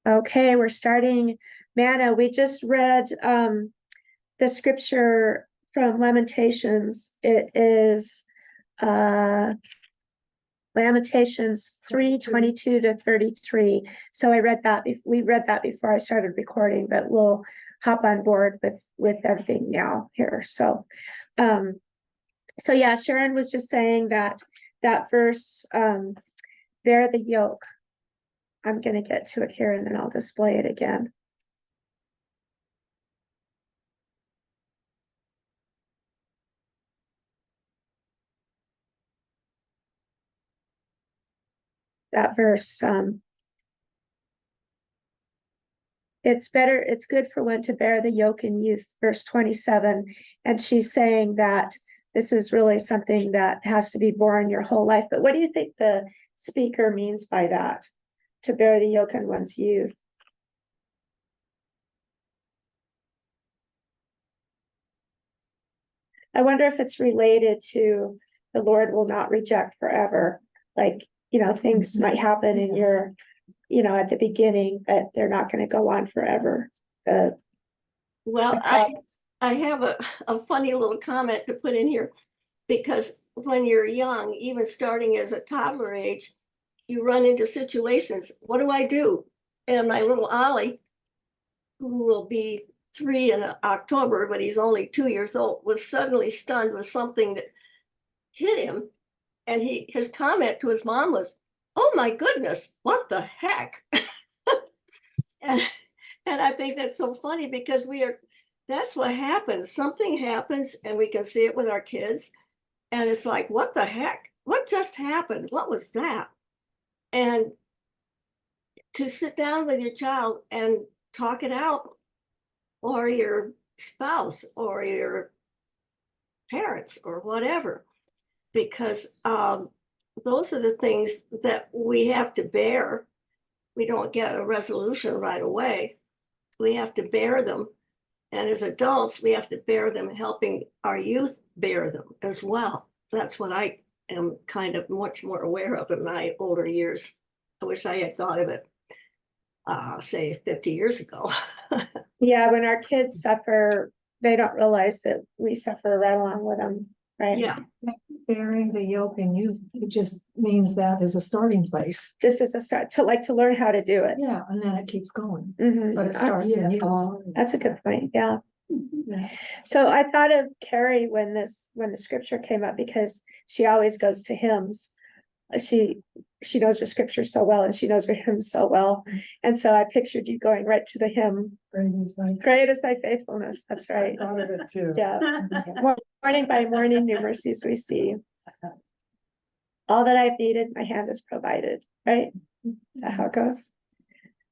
Okay, we're starting Manna. We just read the scripture from Lamentations. It is Lamentations 3:22 to 33. So I read that. We read that before I started recording, but we'll hop on board with everything now here. So yeah, Sharon was just saying that verse, bear the yoke. I'm going to get to it here and then I'll display it again. That verse, it's good for one to bear the yoke in youth, verse 27. And she's saying that this is really something that has to be borne your whole life. But what do you think the speaker means by that? To bear the yoke in one's youth? I wonder if it's related to the Lord will not reject forever. Like, things might happen in your, at the beginning, but they're not going to go on forever. Well, I have a funny little comment to put in here, because when you're young, even starting as a toddler age, you run into situations. What do I do? And my little Ollie, who will be 3 in October, but he's only 2 years old, was suddenly stunned with something that hit him. And his comment to his mom was, "Oh my goodness, what the heck?" and I think that's so funny, because that's what happens. Something happens and we can see it with our kids. And it's like, what the heck? What just happened? What was that? And to sit down with your child and talk it out, or your spouse or your parents or whatever, because those are the things that we have to bear. We don't get a resolution right away. We have to bear them. And as adults, we have to bear them, helping our youth bear them as well. That's what I am kind of much more aware of in my older years. I wish I had thought of it, say 50 years ago. Yeah, when our kids suffer, they don't realize that we suffer right along with them, right? Yeah. Bearing the yoke in youth, it just means that as a starting place. Just as a start to learn how to do it. Yeah, and then it keeps going. Mhm. But it starts in youth. That's a good point. Yeah. Yeah. So I thought of Carrie when the scripture came up, because she always goes to hymns. She knows her scripture so well, and she knows her hymns so well. And so I pictured you going right to the hymn. Great is thy faithfulness. That's right. I thought of it too. Yeah. Morning by morning, new mercies we see. All that I've needed, my hand has provided. Right? Is that how it goes?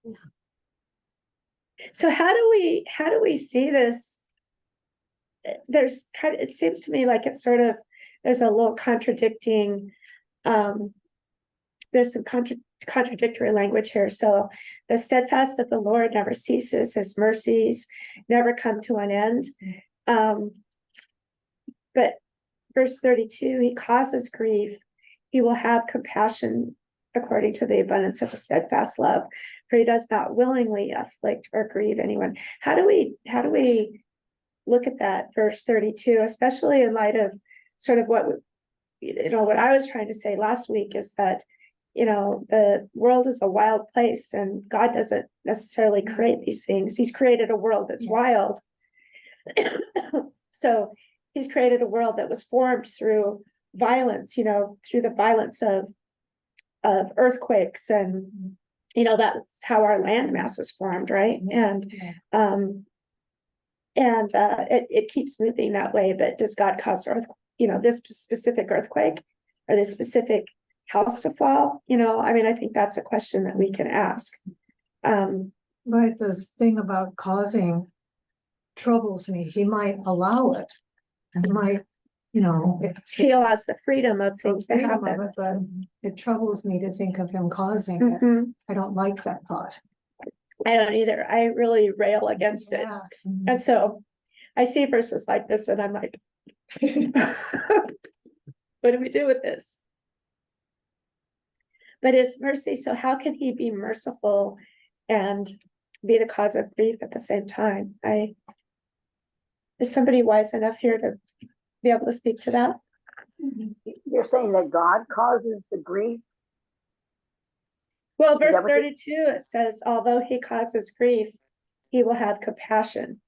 Yeah. So how do we see this? There's it seems to me like it's sort of, there's a little contradicting, there's some contradictory language here. So the steadfast of the Lord never ceases, his mercies never come to an end. But verse 32, he causes grief, he will have compassion according to the abundance of his steadfast love, for he does not willingly afflict or grieve anyone. How do we look at that verse 32, especially in light of sort of what I was trying to say last week, is that the world is a wild place, and God doesn't necessarily create these things. He's created a world that's wild. So he's created a world that was formed through violence, through the violence of earthquakes, and that's how our land mass is formed, right? And it keeps moving that way. But does God cause this specific earthquake or this specific house to fall? I think that's a question that we can ask. But the thing about causing troubles me. He might allow it. He might, he allows the freedom of things to happen. But it troubles me to think of him causing it. I don't like that thought. I don't either. I really rail against it. And so I see verses like this and I'm like, what do we do with this? But his mercy, so how can he be merciful and be the cause of grief at the same time. Is somebody wise enough here to be able to speak to that? You're saying that God causes the grief? Well, Is that verse what you- 32, it says, although he causes grief, he will have compassion.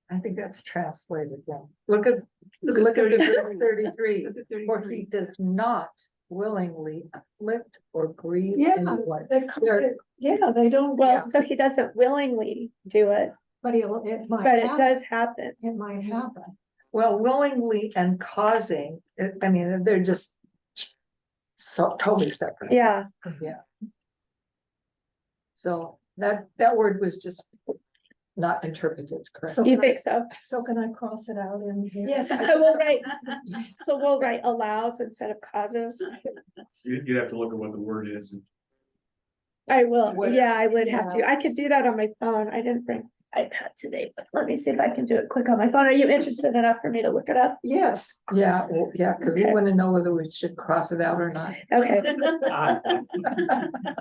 I think that's translated wrong. Look at verse 33. For he does not willingly afflict or grieve anyone. Yeah, they don't. Well, so he doesn't willingly do it, But it might but it happen. does happen. It might happen. Well, willingly and causing, I mean, they're just so totally separate. Yeah, Yeah. So that word was just not interpreted correctly. you think so? So can I cross it out in here? Yes. So we'll write allows instead of causes. You'd have to look at what the word is. I will, Whatever, yeah, I would have to. yeah. I could do that on my phone. I didn't bring iPad today, but let me see if I can do it quick on my phone. Are you interested enough for me to look it up? Yes. Yeah, well, yeah, because we Okay. want to know whether we should cross it out or not. Okay,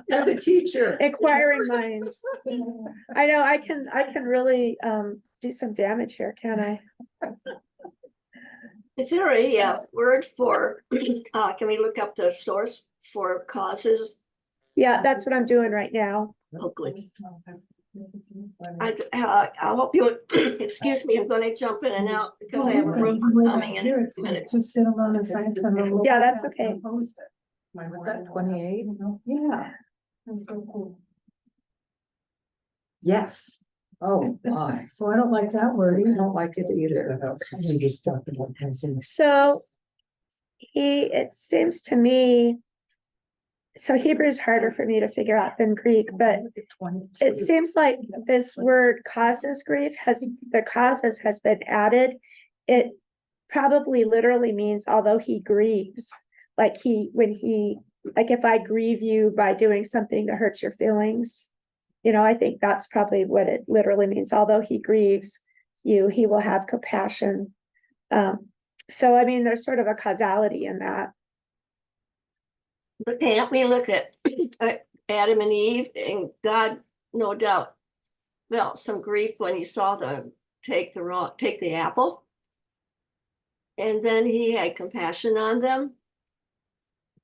You're the teacher. inquiring minds. I know I can really do some damage here, can I? Is there a word for, can we look up the source for causes? Yeah, that's what I'm doing right now. Oh, good. I hope you, excuse me, I'm gonna jump in and out because I have a roofer coming in. a minute. To sit alone in science. Yeah, that's okay. Was that 28? Yeah. Yes. Oh, my. So I don't like that word. I don't like it either. So it seems to me, so Hebrew is harder for me to figure out than Greek, but it seems like this word causes grief the causes has been added. It probably literally means although he grieves, like if I grieve you by doing something that hurts your feelings, I think that's probably what it literally means. Although he grieves you, he will have compassion. So, I mean, there's sort of a causality in that. But can't we look at Adam and Eve, and God, no doubt, felt some grief when he saw them take the apple. And then he had compassion on them,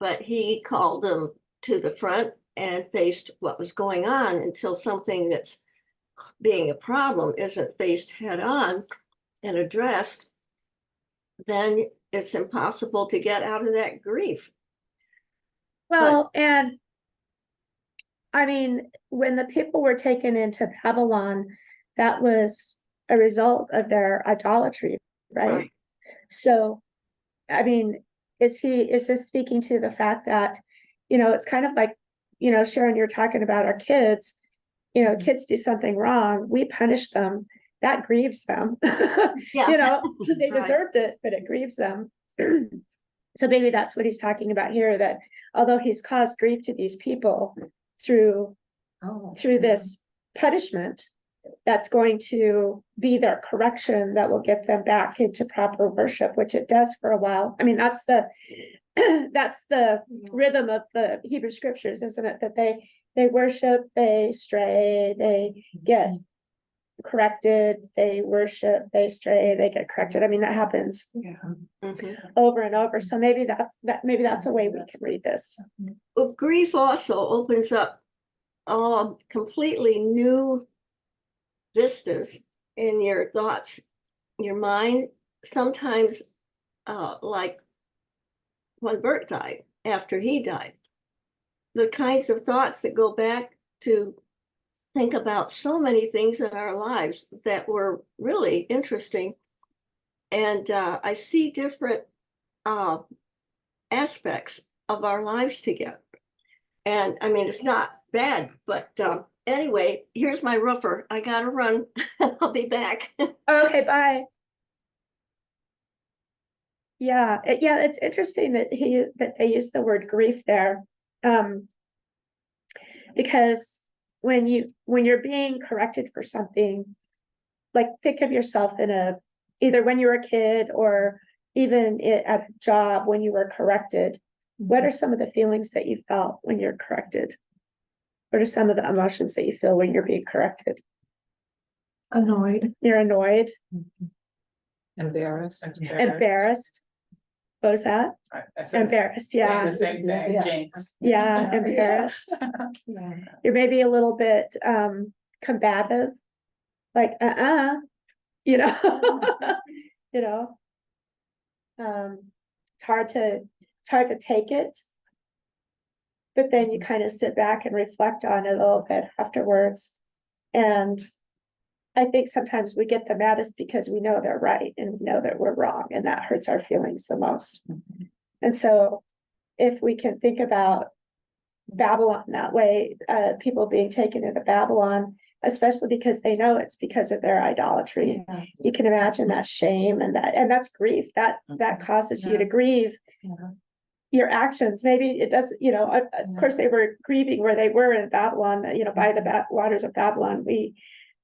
but he called them to the front and faced what was going on until something that's being a problem isn't faced head on and addressed, then it's impossible to get out of that grief. Well, and I mean, when the people were taken into Babylon, that was a result of their idolatry, right? So, I mean, is this speaking to the fact that, it's kind of like, Sharon, you're talking about our kids, kids do something wrong, we punish them, that grieves them. Yeah. They deserved it, but it grieves them. So maybe that's what he's talking about here, that although he's caused grief to these people through this punishment, that's going to be their correction that will get them back into proper worship, which it does for a while. I mean, that's the rhythm of the Hebrew scriptures, isn't it? That they worship, they stray, they get corrected, they worship, they stray, they get corrected. I mean, that happens over and over. So maybe that's a way we can read this. Well, grief also opens up completely new vistas in your thoughts, your mind. Sometimes, like when Bert died, after he died, the kinds of thoughts that go back to think about so many things in our lives that were really interesting. And I see different aspects of our lives together. And I mean, it's not bad, but anyway, here's my roofer. I gotta run. I'll be back. Okay, bye. Yeah, it's interesting that they use the word grief there. Because when you're being corrected for something, like think of yourself either when you were a kid or even at a job when you were corrected. What are some of the feelings that you felt when you're corrected? What are some of the emotions that you feel when you're being corrected? Annoyed, You're annoyed, embarrassed. embarrassed. What was that? Embarrassed, yeah, The same thing, Yeah. Jinx. yeah, embarrassed. Yeah. You're maybe a little bit combative, like you know, you know. It's hard to take it. But then you kind of sit back and reflect on it a little bit afterwards. And I think sometimes we get the maddest because we know they're right and we know that we're wrong, and that hurts our feelings the most. And so if we can think about Babylon that way, people being taken into Babylon, especially because they know it's because of their idolatry. Yeah. You can imagine that shame and that's grief that causes you to grieve Yeah. your actions. Maybe it does, of course they were grieving where they were in Babylon, by the waters of Babylon. We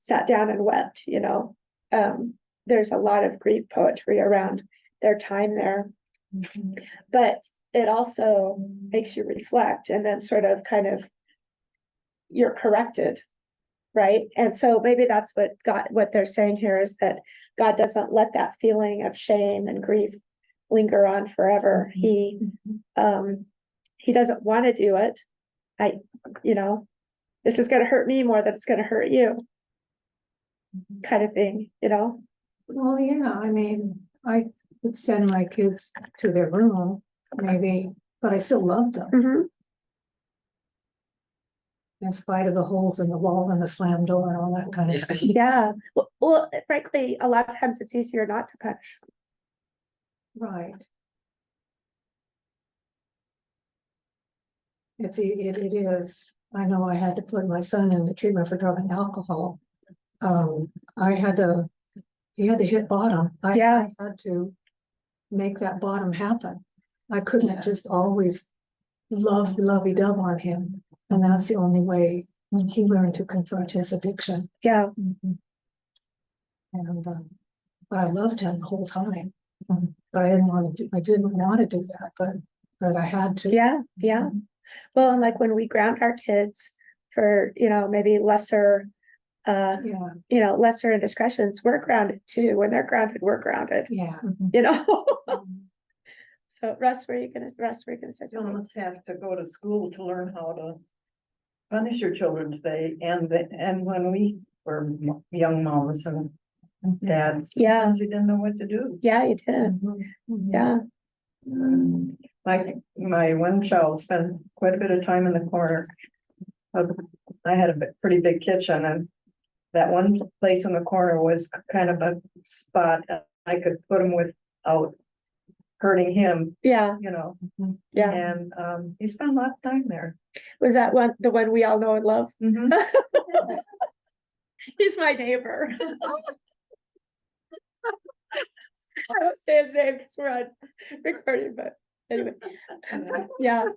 sat down and wept, there's a lot of grief poetry around their time there. But it also makes you reflect, and then sort of kind of you're corrected, right? And so maybe that's what they're saying here is that God doesn't let that feeling of shame and grief linger on forever. He doesn't want to do it. This is going to hurt me more than it's going to hurt you, kind of thing. Well, yeah, I mean, I would send my kids to their room, maybe, but I still love them Mhm. in spite of the holes in the wall and the slam door and all that kind of stuff. Yeah. Well, frankly, a lot of times it's easier not to punish. Right. It is. I know I had to put my son in the treatment for drug and alcohol. He had to hit bottom. Yeah. I had to make that bottom happen. I couldn't just always lovey-dove on him. And that's the only way he learned to confront his addiction. Yeah. And but I loved him the whole time. But I didn't want to do that, but I had to. Yeah. Yeah. Well, and like when we ground our kids for, maybe lesser, Yeah, lesser indiscretions, we're grounded too. When they're grounded, we're grounded, yeah. So Russ, were you gonna say You something? almost have to go to school to learn how to punish your children today, and when we were young moms and dads. Yeah. sometimes you didn't know what to do. Yeah, you did. Yeah. My one child spent quite a bit of time in the corner. I had a pretty big kitchen, and that one place in the corner was kind of a spot I could put him without hurting him, Yeah. Yeah. and he spent a lot of time there. Was that the one we all know and love? Mhm. He's my neighbor. I won't say his name because we're on recording, but anyway. Yeah,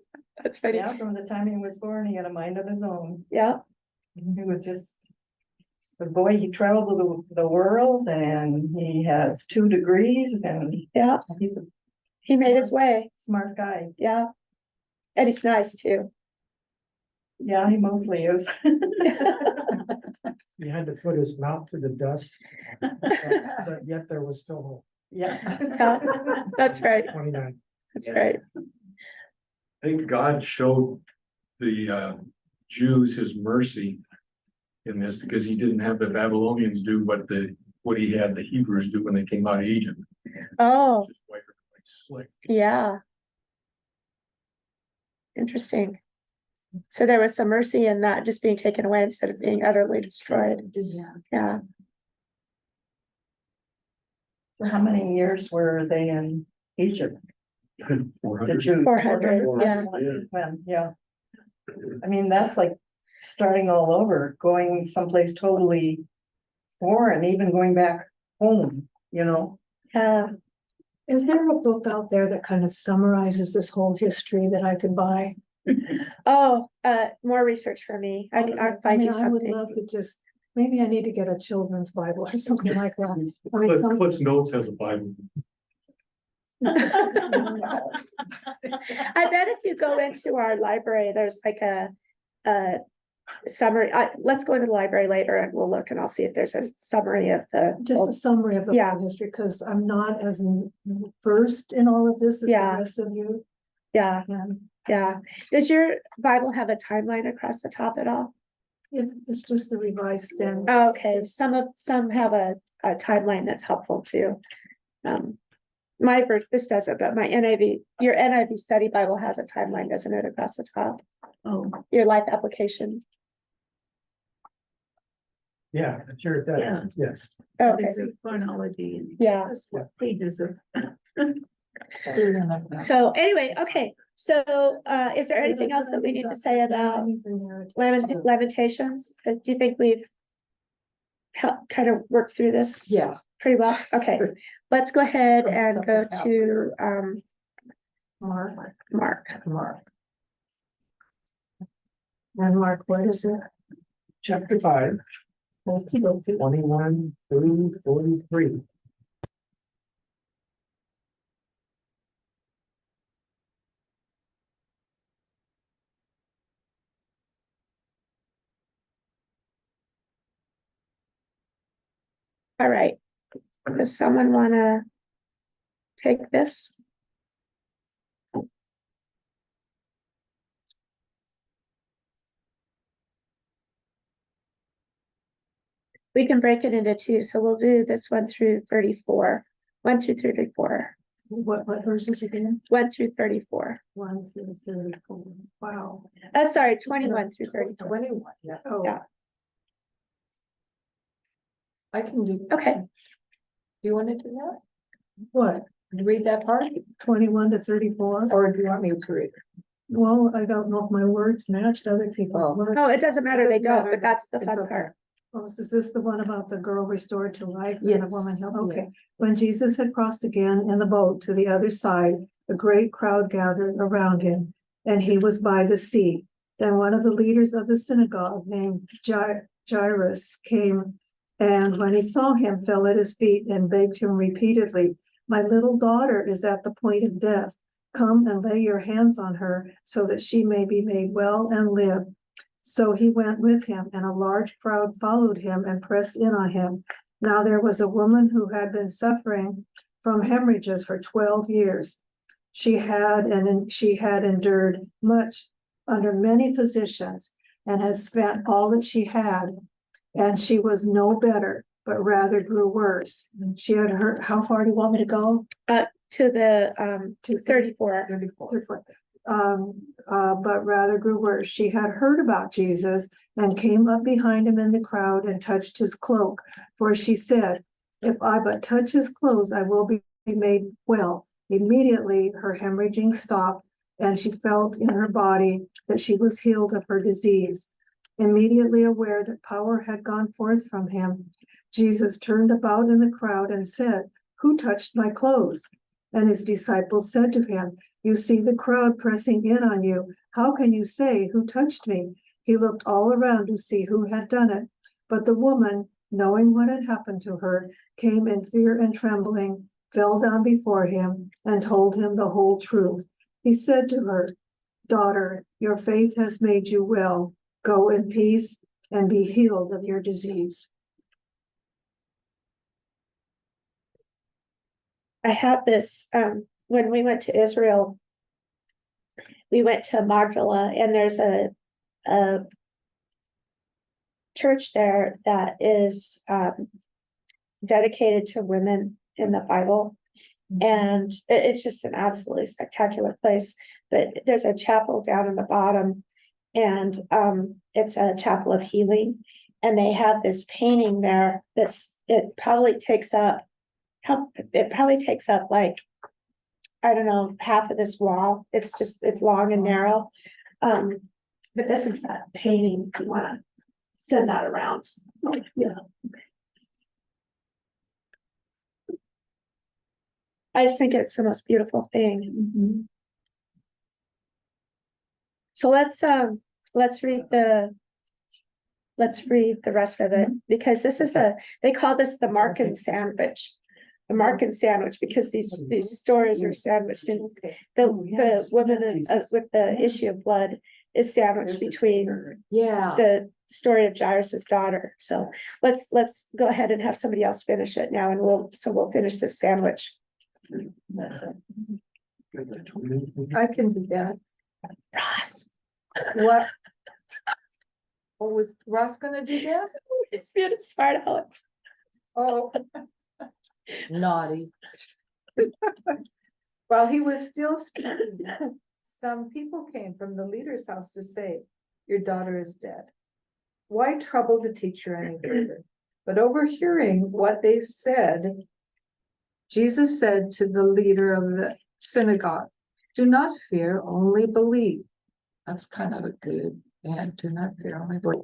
that's funny. Yeah, from the time he was born, he had a mind of his own. Yeah. He was just the boy. He traveled the world, and he has 2 degrees, and Yeah. he's a He made his way. smart guy. Yeah. And he's nice too. Yeah, he mostly is. He had to put his mouth to the dust, but yet there was still hope. Yeah. Yeah, that's right. 29. That's right. I think God showed the Jews his mercy in this because he didn't have the Babylonians do what he had the Hebrews do when they came out of Egypt. Oh, Just wipe everybody slick. yeah. Interesting. So there was some mercy in that just being taken away instead of being utterly destroyed. Yeah. Yeah. So how many years were they in Egypt? 400. The Jews? 400, yeah. When, yeah. I mean, that's like starting all over, going someplace totally foreign, even going back home, Yeah. Is there a book out there that kind of summarizes this whole history that I could buy? Oh, more research for me. I'll find you I would something. love to maybe I need to get a children's Bible or something like that. I mean, Cliff's Notes has a Bible. I bet if you go into our library, there's like a summary, let's go into the library later and we'll look and I'll see if there's a summary of the. Just a summary of the Yeah. whole history, because I'm not as versed in all of this as the Yeah. rest of you. Yeah, And yeah. Does your Bible have a timeline across the top at all? it's just the revised standard. Oh, okay, some have a timeline that's helpful too. My version, this doesn't, but my NIV, your NIV study Bible has a timeline, doesn't it, across the top? Oh, Your life application. Yeah, sure it does, Yeah. yes. Okay, chronology and. yeah. Pages of. So anyway, okay, so is there anything else that we need to say about Lamentations? Do you think we've kind of worked through this? Yeah. Pretty well, okay, let's go ahead From and go something to Mark. Mark. And Mark, what is it? Chapter 5, 21 through 43. All right, does someone wanna take this? We can break it into two, so we'll do this 1 through 34, 1 through 34, What verses again? 1 through 34. 1 through 34. Wow. Sorry, 21 through 34. 21, yeah. Oh. Yeah. I can do. Okay. Do you want to do that? What? Read that part? 21 to 34? Or do you want me to read? Well, I don't know if my words matched other people's words. No, it doesn't matter, they doesn't don't, matter, but that's the it's fun okay. part. Well, is this the one about the girl restored to life? And the Yes, woman healed? yeah. Okay. When Jesus had crossed again in the boat to the other side, a great crowd gathered around him, and he was by the sea. Then one of the leaders of the synagogue named Jairus came, and when he saw him, fell at his feet and begged him repeatedly, "My little daughter is at the point of death. Come and lay your hands on her so that she may be made well and live." So he went with him, and a large crowd followed him and pressed in on him. Now there was a woman who had been suffering from hemorrhages for 12 years. She had endured much under many physicians and had spent all that she had, and she was no better, but rather grew worse. She had heard, how far do you want me to go? To the, to 34. 34. But rather grew worse. She had heard about Jesus and came up behind him in the crowd and touched his cloak. For she said, "If I but touch his clothes, I will be made well." Immediately her hemorrhaging stopped, and she felt in her body that she was healed of her disease. Immediately aware that power had gone forth from him, Jesus turned about in the crowd and said, "Who touched my clothes?" And his disciples said to him, "You see the crowd pressing in on you. How can you say, 'Who touched me?'" He looked all around to see who had done it. But the woman, knowing what had happened to her, came in fear and trembling, fell down before him, and told him the whole truth. He said to her, "Daughter, your faith has made you well. Go in peace and be healed of your disease." I have this, when we went to Israel, we went to Magdala, and there's a church there that is dedicated to women in the Bible. And it's just an absolutely spectacular place. But there's a chapel down in the bottom, and it's a chapel of healing. And they have this painting there it probably takes up like, I don't know, half of this wall. It's long and narrow. But this is that painting, if you wanna send that around. Yeah. I just think it's the most beautiful thing. So let's read the rest of it, because this is they call this the Markan sandwich. The Markan sandwich, because these stories are sandwiched in the woman with the issue of blood is sandwiched between Yeah. the story of Jairus's daughter. So let's go ahead and have somebody else finish it now, and we'll finish this sandwich. I can do that. Ross, What? Oh, was Ross gonna do that? it's being a smart aleck. Oh. Naughty. While he was still speaking, some people came from the leader's house to say, your daughter is dead. Why trouble the teacher any further? But overhearing what they said, Jesus said to the leader of the synagogue, do not fear, only believe. That's kind of a good, and do not fear, only believe.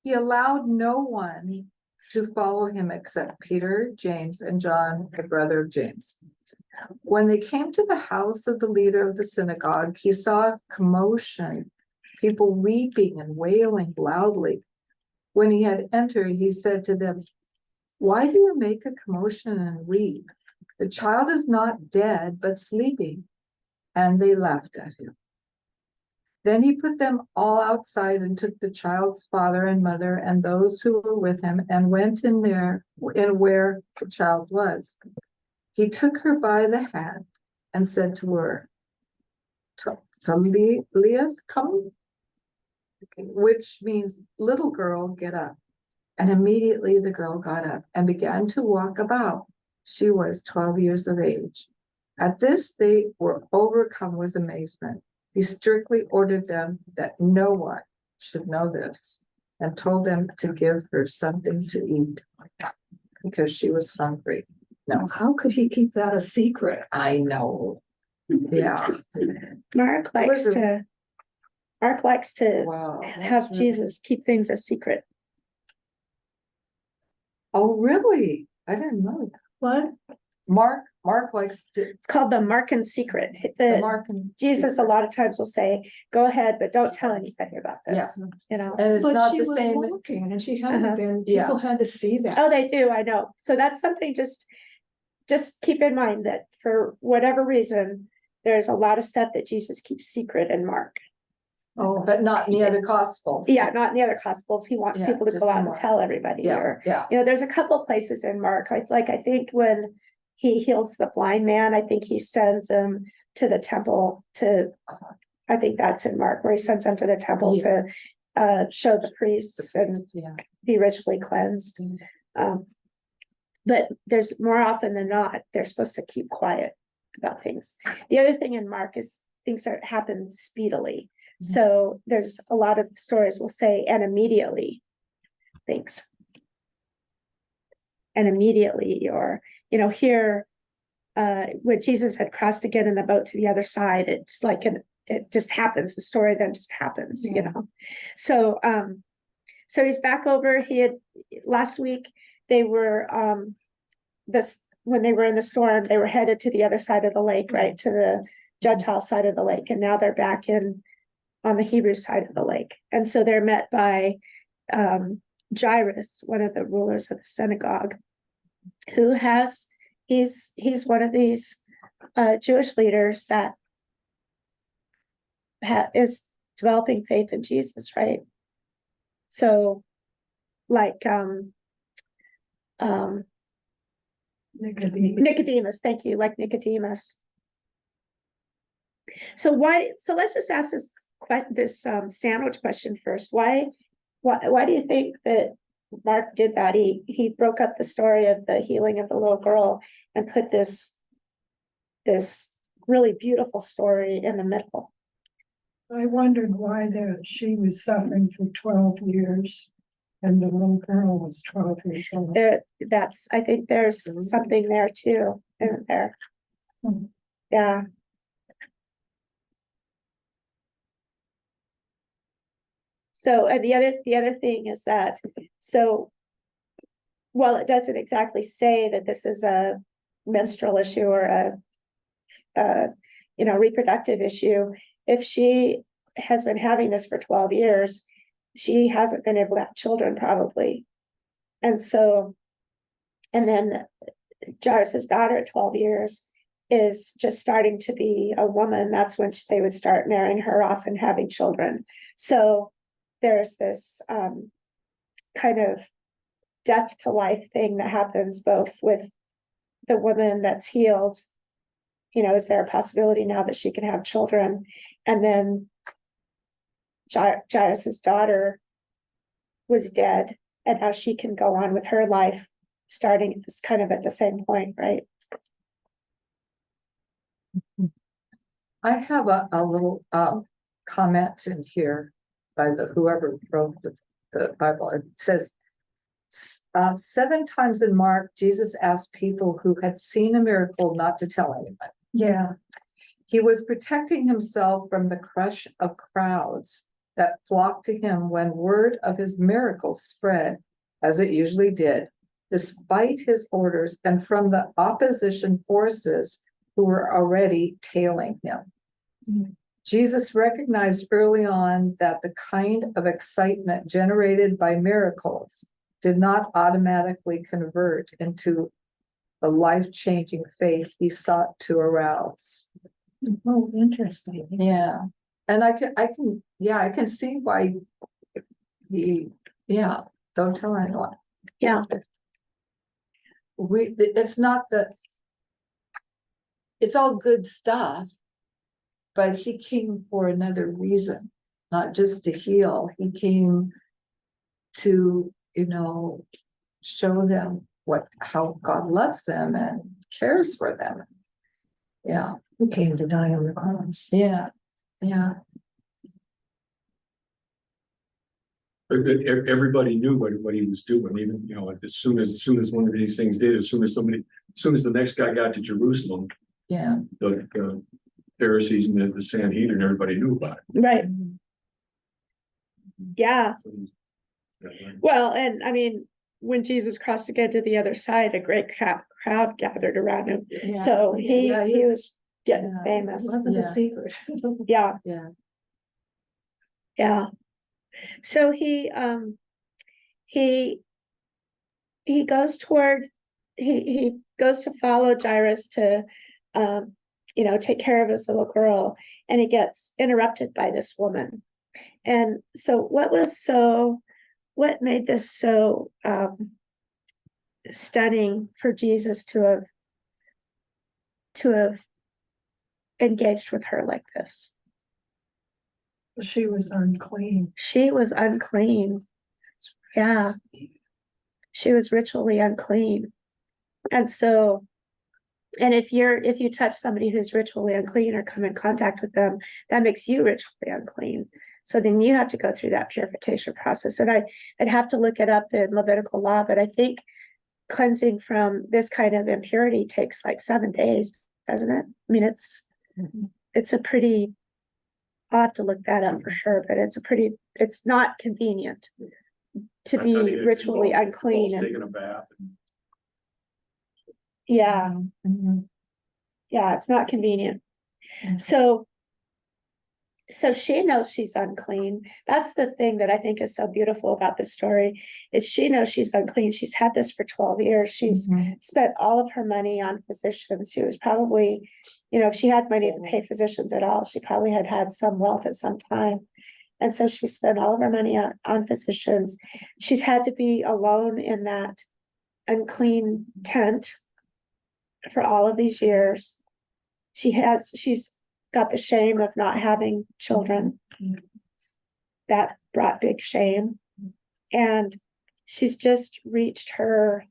He allowed no one to follow him except Peter, James, and John, the brother of James. When they came to the house of the leader of the synagogue, he saw a commotion, people weeping and wailing loudly. When he had entered, he said to them, why do you make a commotion and weep? The child is not dead, but sleeping. And they laughed at him. Then he put them all outside and took the child's father and mother and those who were with him and went in where the child was. He took her by the hand and said to her, Talias, come, which means little girl, get up. And immediately the girl got up and began to walk about. She was 12 years of age. At this, they were overcome with amazement. He strictly ordered them that no one should know this and told them to give her something to eat because she was hungry. No, How could he keep that a secret? I know. Yeah. Mark likes to Wow. have Jesus keep things a secret. Oh, really? I didn't know that. What? Mark likes to. It's called the Markan secret. The Mark and Jesus a lot of times will say, go ahead, but don't tell anybody about this, you know? And it's But not she the was same. walking and she Uh-huh. hadn't been, Yeah. people had to see that. Oh, they do, I know. So that's something just keep in mind that for whatever reason, there's a lot of stuff that Jesus keeps secret in Mark. Oh, but not in the other gospels. Yeah, not in the other gospels. He wants Yeah, people to just go in out and Mark. tell everybody, Yeah, or, yeah. you know, there's a couple places in Mark, I think when he heals the blind man, I think he sends him to the temple I think that's in Mark, where he sends them to the temple to show the priests and Yeah. be ritually cleansed. But there's more often than not, they're supposed to keep quiet about things. The other thing in Mark is things happen speedily. Mhm. So there's a lot of stories will say, and immediately things. And immediately, or, you know, here, when Jesus had crossed again in the boat to the other side, it's like it just happens. The story then just happens, you Yeah. know? So, so he's back over. Last week, they were, when they were in the storm, they were headed to the other side of the lake, right? To the Gentile side of the lake. And now they're back on the Hebrew side of the lake. And so they're met by, Jairus, one of the rulers of the synagogue, who he's one of these Jewish leaders that is developing faith in Jesus, right? So, like Nicodemus, thank you, like Nicodemus. So let's just ask this sandwich question first. Why do you think that Mark did that? He broke up the story of the healing of the little girl and put this really beautiful story in the middle. I wondered why she was suffering for 12 years and the little girl was 12 years old. I think there's something there too, isn't there? Hmm. Yeah. So, and the other thing is that, while it doesn't exactly say that this is a menstrual issue or a reproductive issue, if she has been having this for 12 years, she hasn't been able to have children probably. And so, and then Jairus's daughter at 12 years, is just starting to be a woman, that's when they would start marrying her off and having children. So there's this kind of death to life thing that happens both with the woman that's healed. You know, is there a possibility now that she can have children? And then Jairus's daughter was dead, and how she can go on with her life, starting kind of at the same point, right? I have a little comment in here by whoever wrote the Bible. It says, 7 times in Mark, Jesus asked people who had seen a miracle not to tell anyone. Yeah, He was protecting himself from the crush of crowds that flocked to him when word of his miracles spread, as it usually did, despite his orders, and from the opposition forces who were already tailing him. Mm. Jesus recognized early on that the kind of excitement generated by miracles did not automatically convert into the life-changing faith he sought to arouse. oh, interesting. Yeah, and I can see why don't tell anyone. Yeah. It's not that, it's all good stuff, but he came for another reason, not just to heal. He came to, show them how God loves them and cares for them. Yeah. Who came to die on the cross? Yeah. Everybody knew what he was doing, even, as soon as one of these things did, as soon as the next guy got to Jerusalem, Yeah. the Pharisees and the Sanhedrin, everybody knew about it. Right. Yeah. So, Well, and I mean, when Jesus crossed again to the other side, a great crowd gathered around him. Yeah. So he was getting yeah, famous. Wasn't Yeah. a secret. Yeah, Yeah. so he goes toward, he goes to follow Jairus to take care of his little girl, and he gets interrupted by this woman. And so what made this so stunning for Jesus to have engaged with her like this? She was unclean. She was unclean. Yeah. She was ritually unclean. And so, and if you touch somebody who's ritually unclean or come in contact with them, that makes you ritually unclean. So then you have to go through that purification process. And I'd have to look it up in Levitical law, but I think cleansing from this kind of impurity takes like 7 days, doesn't it? I mean, it's a pretty, I'll have to look that up for sure, but it's not convenient to be ritually unclean. And taking a bath. yeah, yeah, it's not convenient. So she knows she's unclean. That's the thing that I think is so beautiful about this story, is she knows she's unclean. She's had this for 12 years. She's spent all of her money on physicians. She was probably, if she had money to pay physicians at all, she probably had some wealth at some time. And so she spent all of her money on physicians. She's had to be alone in that unclean tent for all of these years. She's got the shame of not having children. That brought big shame. And she's just reached her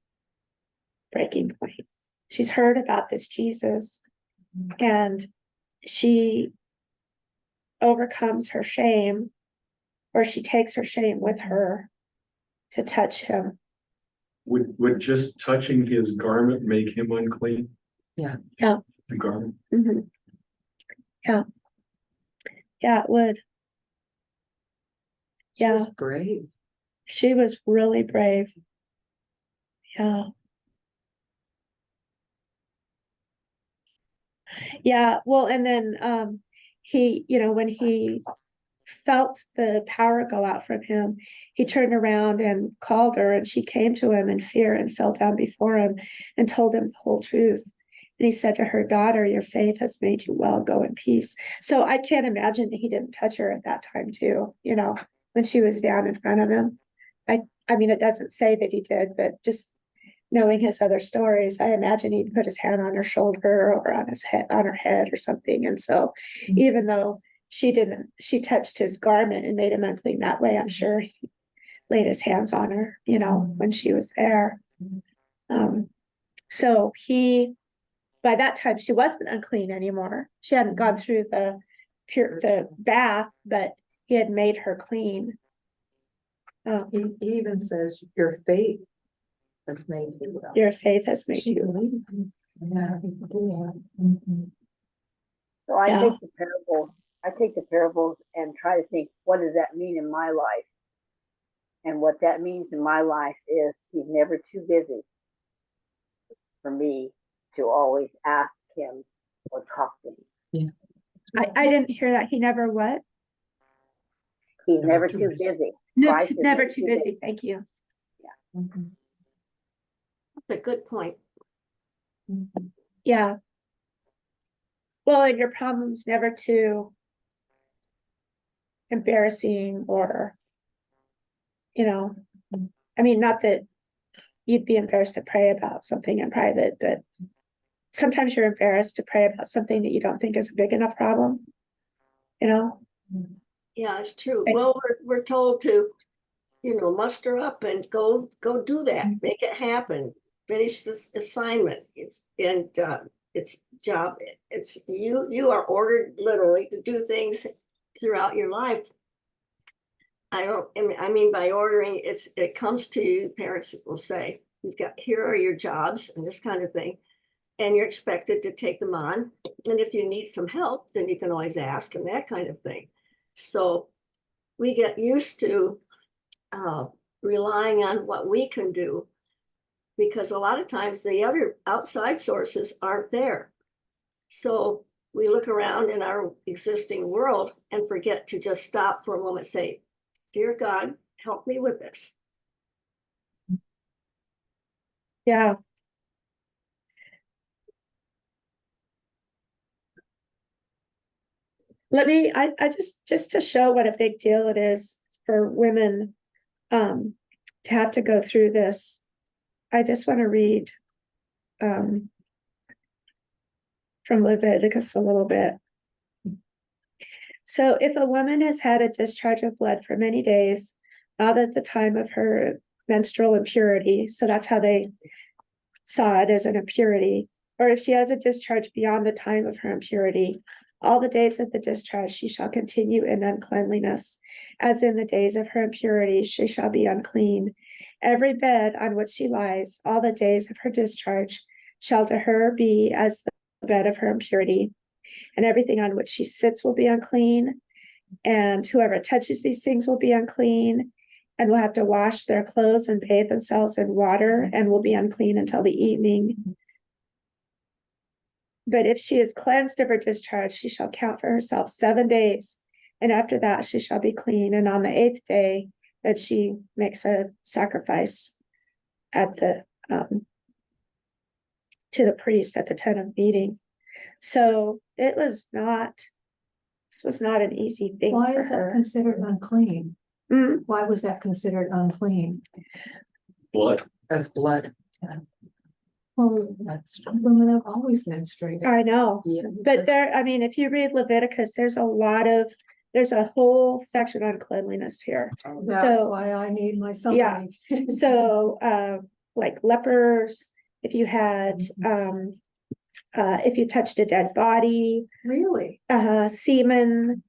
breaking point. She's heard about this Jesus, and she overcomes her shame, or she takes her shame with her to touch him. Would just touching his garment make him unclean? Yeah. Yeah. The garment. Mm-hmm. Yeah, it would. She was brave. She was really brave. Yeah. Yeah, well, and then he, when he felt the power go out from him, he turned around and called her, and she came to him in fear and fell down before him and told him the whole truth. And he said to her, daughter, your faith has made you well, go in peace. So I can't imagine that he didn't touch her at that time too, when she was down in front of him. I mean, it doesn't say that he did, but just knowing his other stories, I imagine he'd put his hand on her shoulder or on her head or something. And so even though she touched his garment and made him unclean that way, I'm sure he laid his hands on her, when she was there. So by that time, she wasn't unclean anymore. She hadn't gone through the bath, but he had made her clean. He even says, your faith has made you well. Your faith has made She you. believed him. Yeah. So I Yeah. take the parables and try to think, what does that mean in my life? And what that means in my life is he's never too busy for me to always ask him or talk to him. I didn't hear that. He never what? He's never too busy. No, Christ is never too busy. Thank you. That's a good point. Yeah. Well, and your problem's never too embarrassing or, I mean, not that you'd be embarrassed to pray about something in private, but sometimes you're embarrassed to pray about something that you don't think is a big enough problem, Yeah, it's true. And- Well, we're told to, muster up and go do that, make it happen, finish this assignment. It's job. It's you are ordered literally to do things throughout your life. I mean by ordering, it comes to you. Parents will say, here are your jobs and this kind of thing, and you're expected to take them on. And if you need some help, then you can always ask and that kind of thing. So we get used to relying on what we can do, because a lot of times the other outside sources aren't there. So we look around in our existing world and forget to just stop for a moment and say, dear God, help me with this. Yeah. I just to show what a big deal it is for women, to have to go through this. I just want to read, from Leviticus a little bit. So if a woman has had a discharge of blood for many days, not at the time of her menstrual impurity, so that's how they saw it, as an impurity, or if she has a discharge beyond the time of her impurity, all the days of the discharge she shall continue in uncleanliness, as in the days of her impurity she shall be unclean. Every bed on which she lies all the days of her discharge shall to her be as the bed of her impurity, and everything on which she sits will be unclean, and whoever touches these things will be unclean, and will have to wash their clothes and bathe themselves in water, and will be unclean until the evening. But if she is cleansed of her discharge, she shall count for herself 7 days, and after that she shall be clean. And on the 8th day that she makes a sacrifice at the to the priest at the tent of meeting. So this was not an easy thing. Why for is that her. considered unclean? Mm, Why was that considered unclean? Blood. As blood. Well, that's, women have always menstruated. I know, Yeah. but if you read Leviticus, there's a whole section on cleanliness here. That's So- why I need my Yeah. summary. So, like lepers, if you had, if you touched a dead body, Really? semen,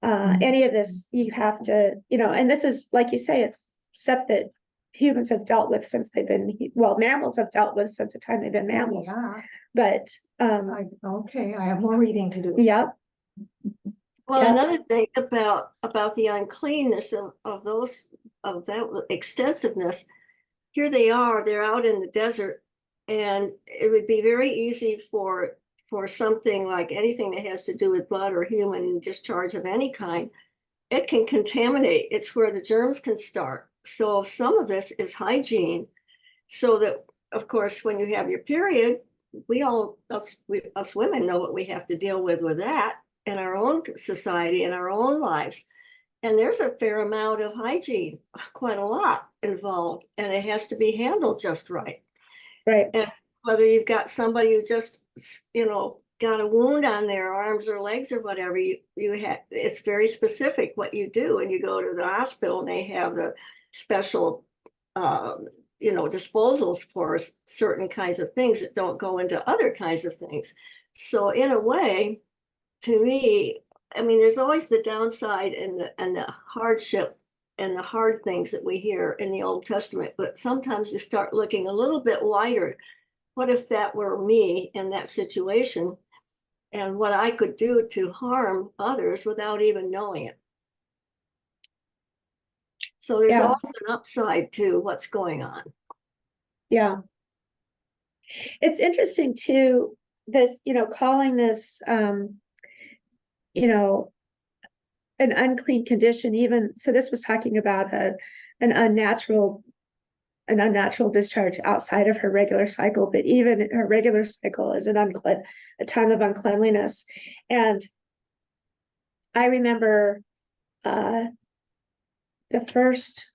any of this, you have to, and this is, like you say, it's stuff that humans have dealt with since mammals have dealt with since the time they've been mammals, Yeah, but, okay, I have more reading to do. yeah, Well, Yeah. another thing about the uncleanness of that extensiveness, here they're out in the desert, and it would be very easy for something like anything that has to do with blood or human discharge of any kind. It can contaminate. It's where the germs can start. So some of this is hygiene, so that, of course, when you have your period, us women know what we have to deal with that in our own society, in our own lives. And there's a fair amount of hygiene, quite a lot involved, and it has to be handled just right. Right. And whether you've got somebody who just, got a wound on their arms or legs or whatever, you have, it's very specific what you do. And you go to the hospital and they have the special, disposals for certain kinds of things that don't go into other kinds of things. So in a way, to me, I mean, there's always the downside and the hardship and the hard things that we hear in the Old Testament, but sometimes you start looking a little bit wider. What if that were me in that situation, and what I could do to harm others without even knowing it? So there's Yeah. always an upside to what's going on. Yeah. It's interesting too, this, calling this, an unclean condition, even, so this was talking about an unnatural discharge outside of her regular cycle, but even her regular cycle is a time of uncleanliness. And I remember the first,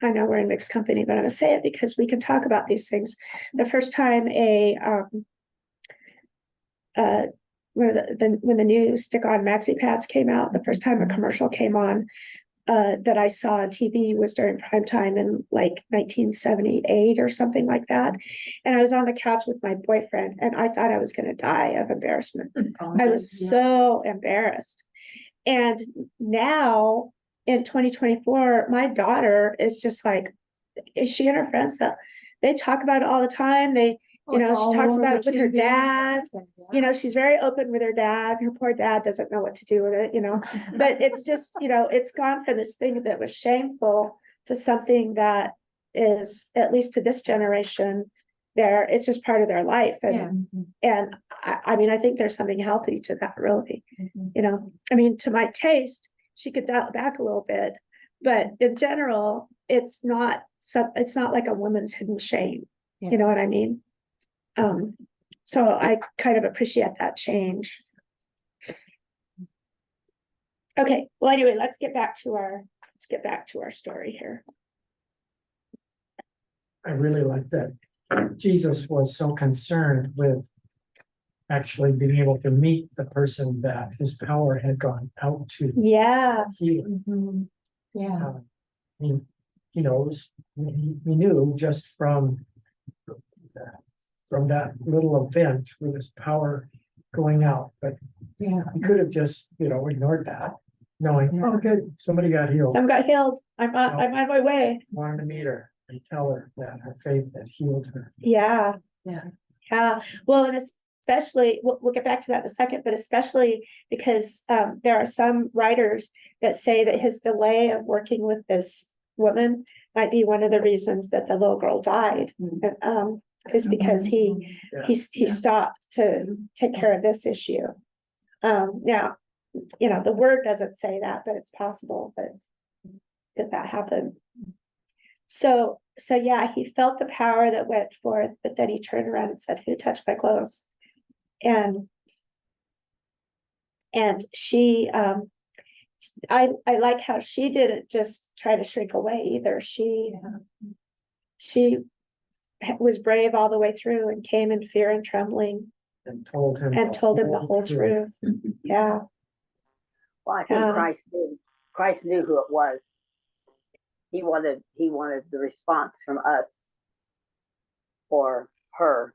I know we're in mixed company, but I'm gonna say it because we can talk about these things. The first time when the new stick-on maxi pads came out, the first time a commercial came on that I saw on TV was during prime time in like 1978 or something like that. And I was on the couch with my boyfriend and I thought I was going to die of embarrassment. I was so embarrassed. And now in 2024, my daughter is just like, she and her friends, they talk about it all the time. She talks about it with her dad. She's very open with her dad. Her poor dad doesn't know what to do with it, but it's just, it's gone from this thing that was shameful to something that is, at least to this generation, it's just part of their life. And I mean, I think there's something healthy to that, really. I mean, to my taste, she could dial it back a little bit, but in general, it's not like a woman's hidden shame. You know what I mean? So I kind of appreciate that change. Okay, well, anyway, let's get back to our story here. I really like that Jesus was so concerned with actually being able to meet the person that his power had gone out to. Yeah. Heal. Yeah. He knows, he knew just from that little event with his power going out, but Yeah. he could have just, ignored that, knowing, oh, good, somebody got healed. Some got healed. I'm on my way. Wanted to meet her and tell her that her faith had healed her. Yeah. Yeah. Yeah. Well, and especially, we'll get back to that in a second, but especially because there are some writers that say that his delay of working with this woman might be one of the reasons that the little girl died. Is because he stopped to take care of this issue. Now, the word doesn't say that, but it's possible that happened. So yeah, he felt the power that went forth, but then he turned around and said, "Who touched my clothes?" And she, I like how she didn't just try to shrink away either. She was brave all the way through and came in fear and trembling And told him the whole truth. Yeah. Well, I think Christ knew who it was. He wanted the response from us or her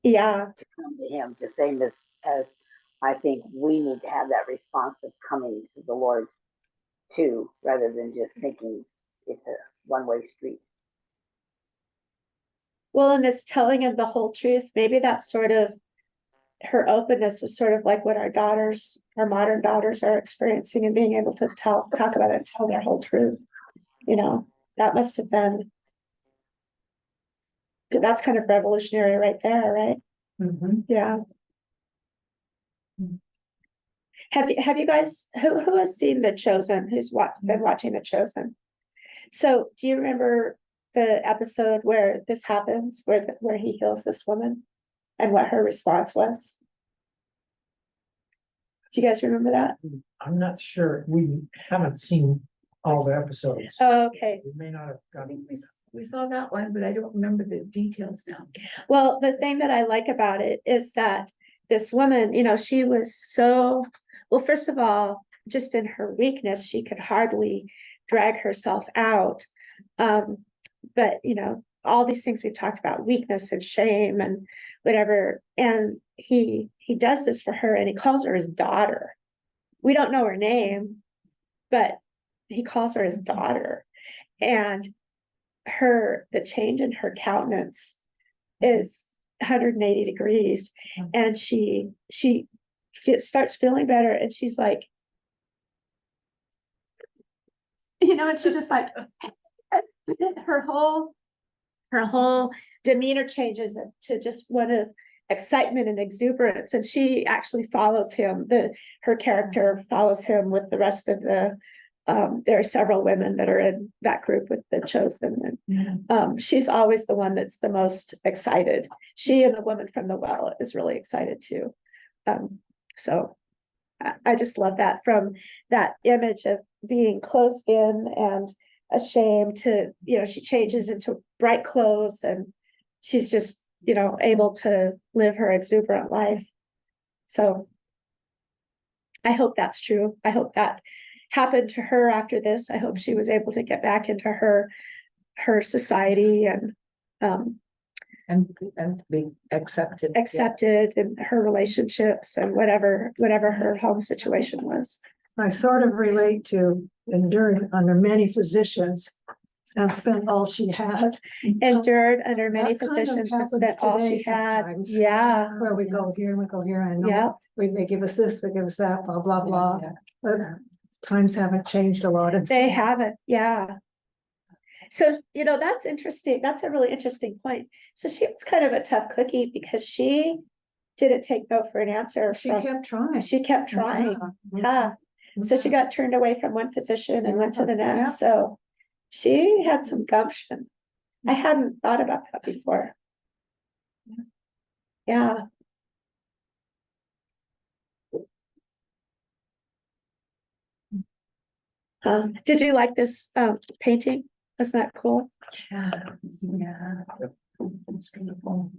Yeah. to come to him, the same as I think we need to have that response of coming to the Lord too, rather than just thinking it's a one-way street. Well, and this telling of the whole truth, maybe that's sort of her openness was sort of like what our modern daughters are experiencing and being able to talk about it and tell their whole truth. That must have been, that's kind of revolutionary right there, right? Mm-hmm. Yeah. Have you guys, who has seen The Chosen? Who's been watching The Chosen? So do you remember the episode where this happens, where he heals this woman? And what her response was? Do you guys remember that? I'm not sure. We haven't seen all the episodes. Oh, okay. We may not have gotten. We saw that one, but I don't remember the details now. Well, the thing that I like about it is that this woman, she was so, well, first of all, just in her weakness, she could hardly drag herself out. But all these things we've talked about, weakness and shame and whatever. And he does this for her, and he calls her his daughter. We don't know her name, but he calls her his daughter. And the change in her countenance is 180 degrees. And she starts feeling better, and she's like, and she just like, her whole demeanor changes to just one of excitement and exuberance. And she actually follows him. Her character follows him with the rest of the, there are several women that are in that group with the chosen. And she's always the one that's the most excited. She and the woman from the well is really excited too. So I just love that, from that image of being closed in and ashamed to, she changes into bright clothes, and she's just, able to live her exuberant life. So I hope that's true. I hope that happened to her after this. I hope she was able to get back into her society and be accepted. in her relationships and whatever her home situation was. I sort of relate to enduring under many physicians and spent all she had. Endured under many That kind of positions and happens spent all she today had. sometimes. Yeah, Where we go here and we go here, and I yeah. know they give us this, they give us that, blah, blah, blah. But times haven't changed a lot. They haven't, yeah. So, that's interesting. That's a really interesting point. So she was kind of a tough cookie because she didn't take no for an answer. She kept trying. She kept trying. Yeah. So she got turned away from one physician and went to the next. So she had some gumption. I hadn't thought about that before. Yeah. Did you like this painting? Wasn't that cool? Yeah. It's beautiful.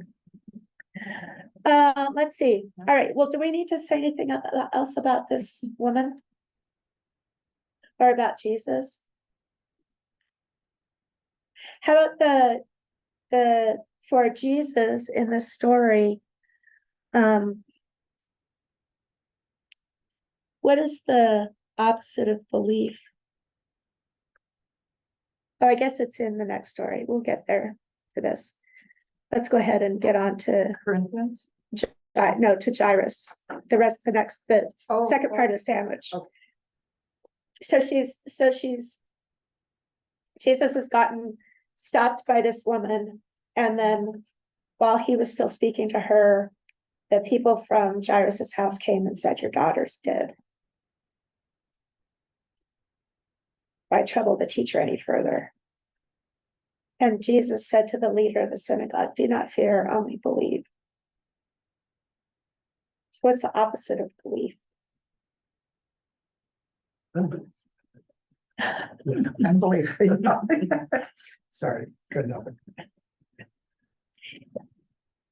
Let's see. All right. Well, do we need to say anything else about this woman? Or about Jesus? How about for Jesus in this story? What is the opposite of belief? Oh, I guess it's in the next story. We'll get there for this. Let's go ahead and get on to Corinthians. to Jairus. The second part of the sandwich. Okay. So Jesus has gotten stopped by this woman, and then while he was still speaking to her, the people from Jairus's house came and said, "Your daughter's dead." Why trouble the teacher any further? And Jesus said to the leader of the synagogue, "Do not fear, only believe." So what's the opposite of belief? Unbelief. Sorry, couldn't help it.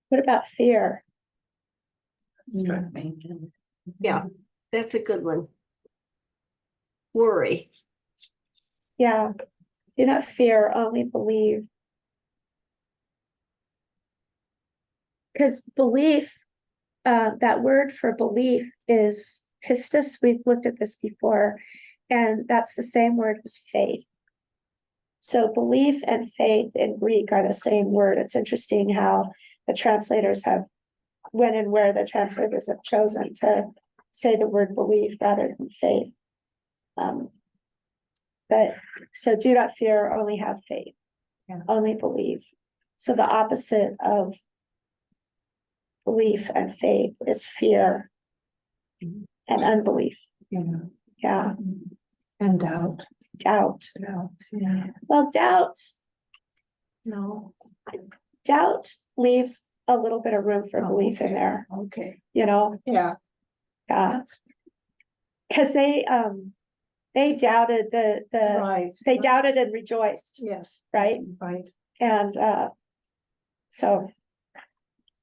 What about fear? Yeah, that's a good one. Worry. Yeah, do not fear, only believe. Because belief, that word for belief is pistis. We've looked at this before, and that's the same word as faith. So belief and faith in Greek are the same word. It's interesting how the translators have, when and where the translators have chosen to say the word belief rather than faith. But so do not fear, only have faith, only believe. So the opposite of belief and faith is fear and unbelief. Yeah. And doubt. Doubt. Yeah. Well, doubt No, Doubt leaves a little bit of room for Oh, belief in okay. there, okay, you know, yeah. because they doubted the, Right. they doubted and rejoiced, Yes. right? Right. And so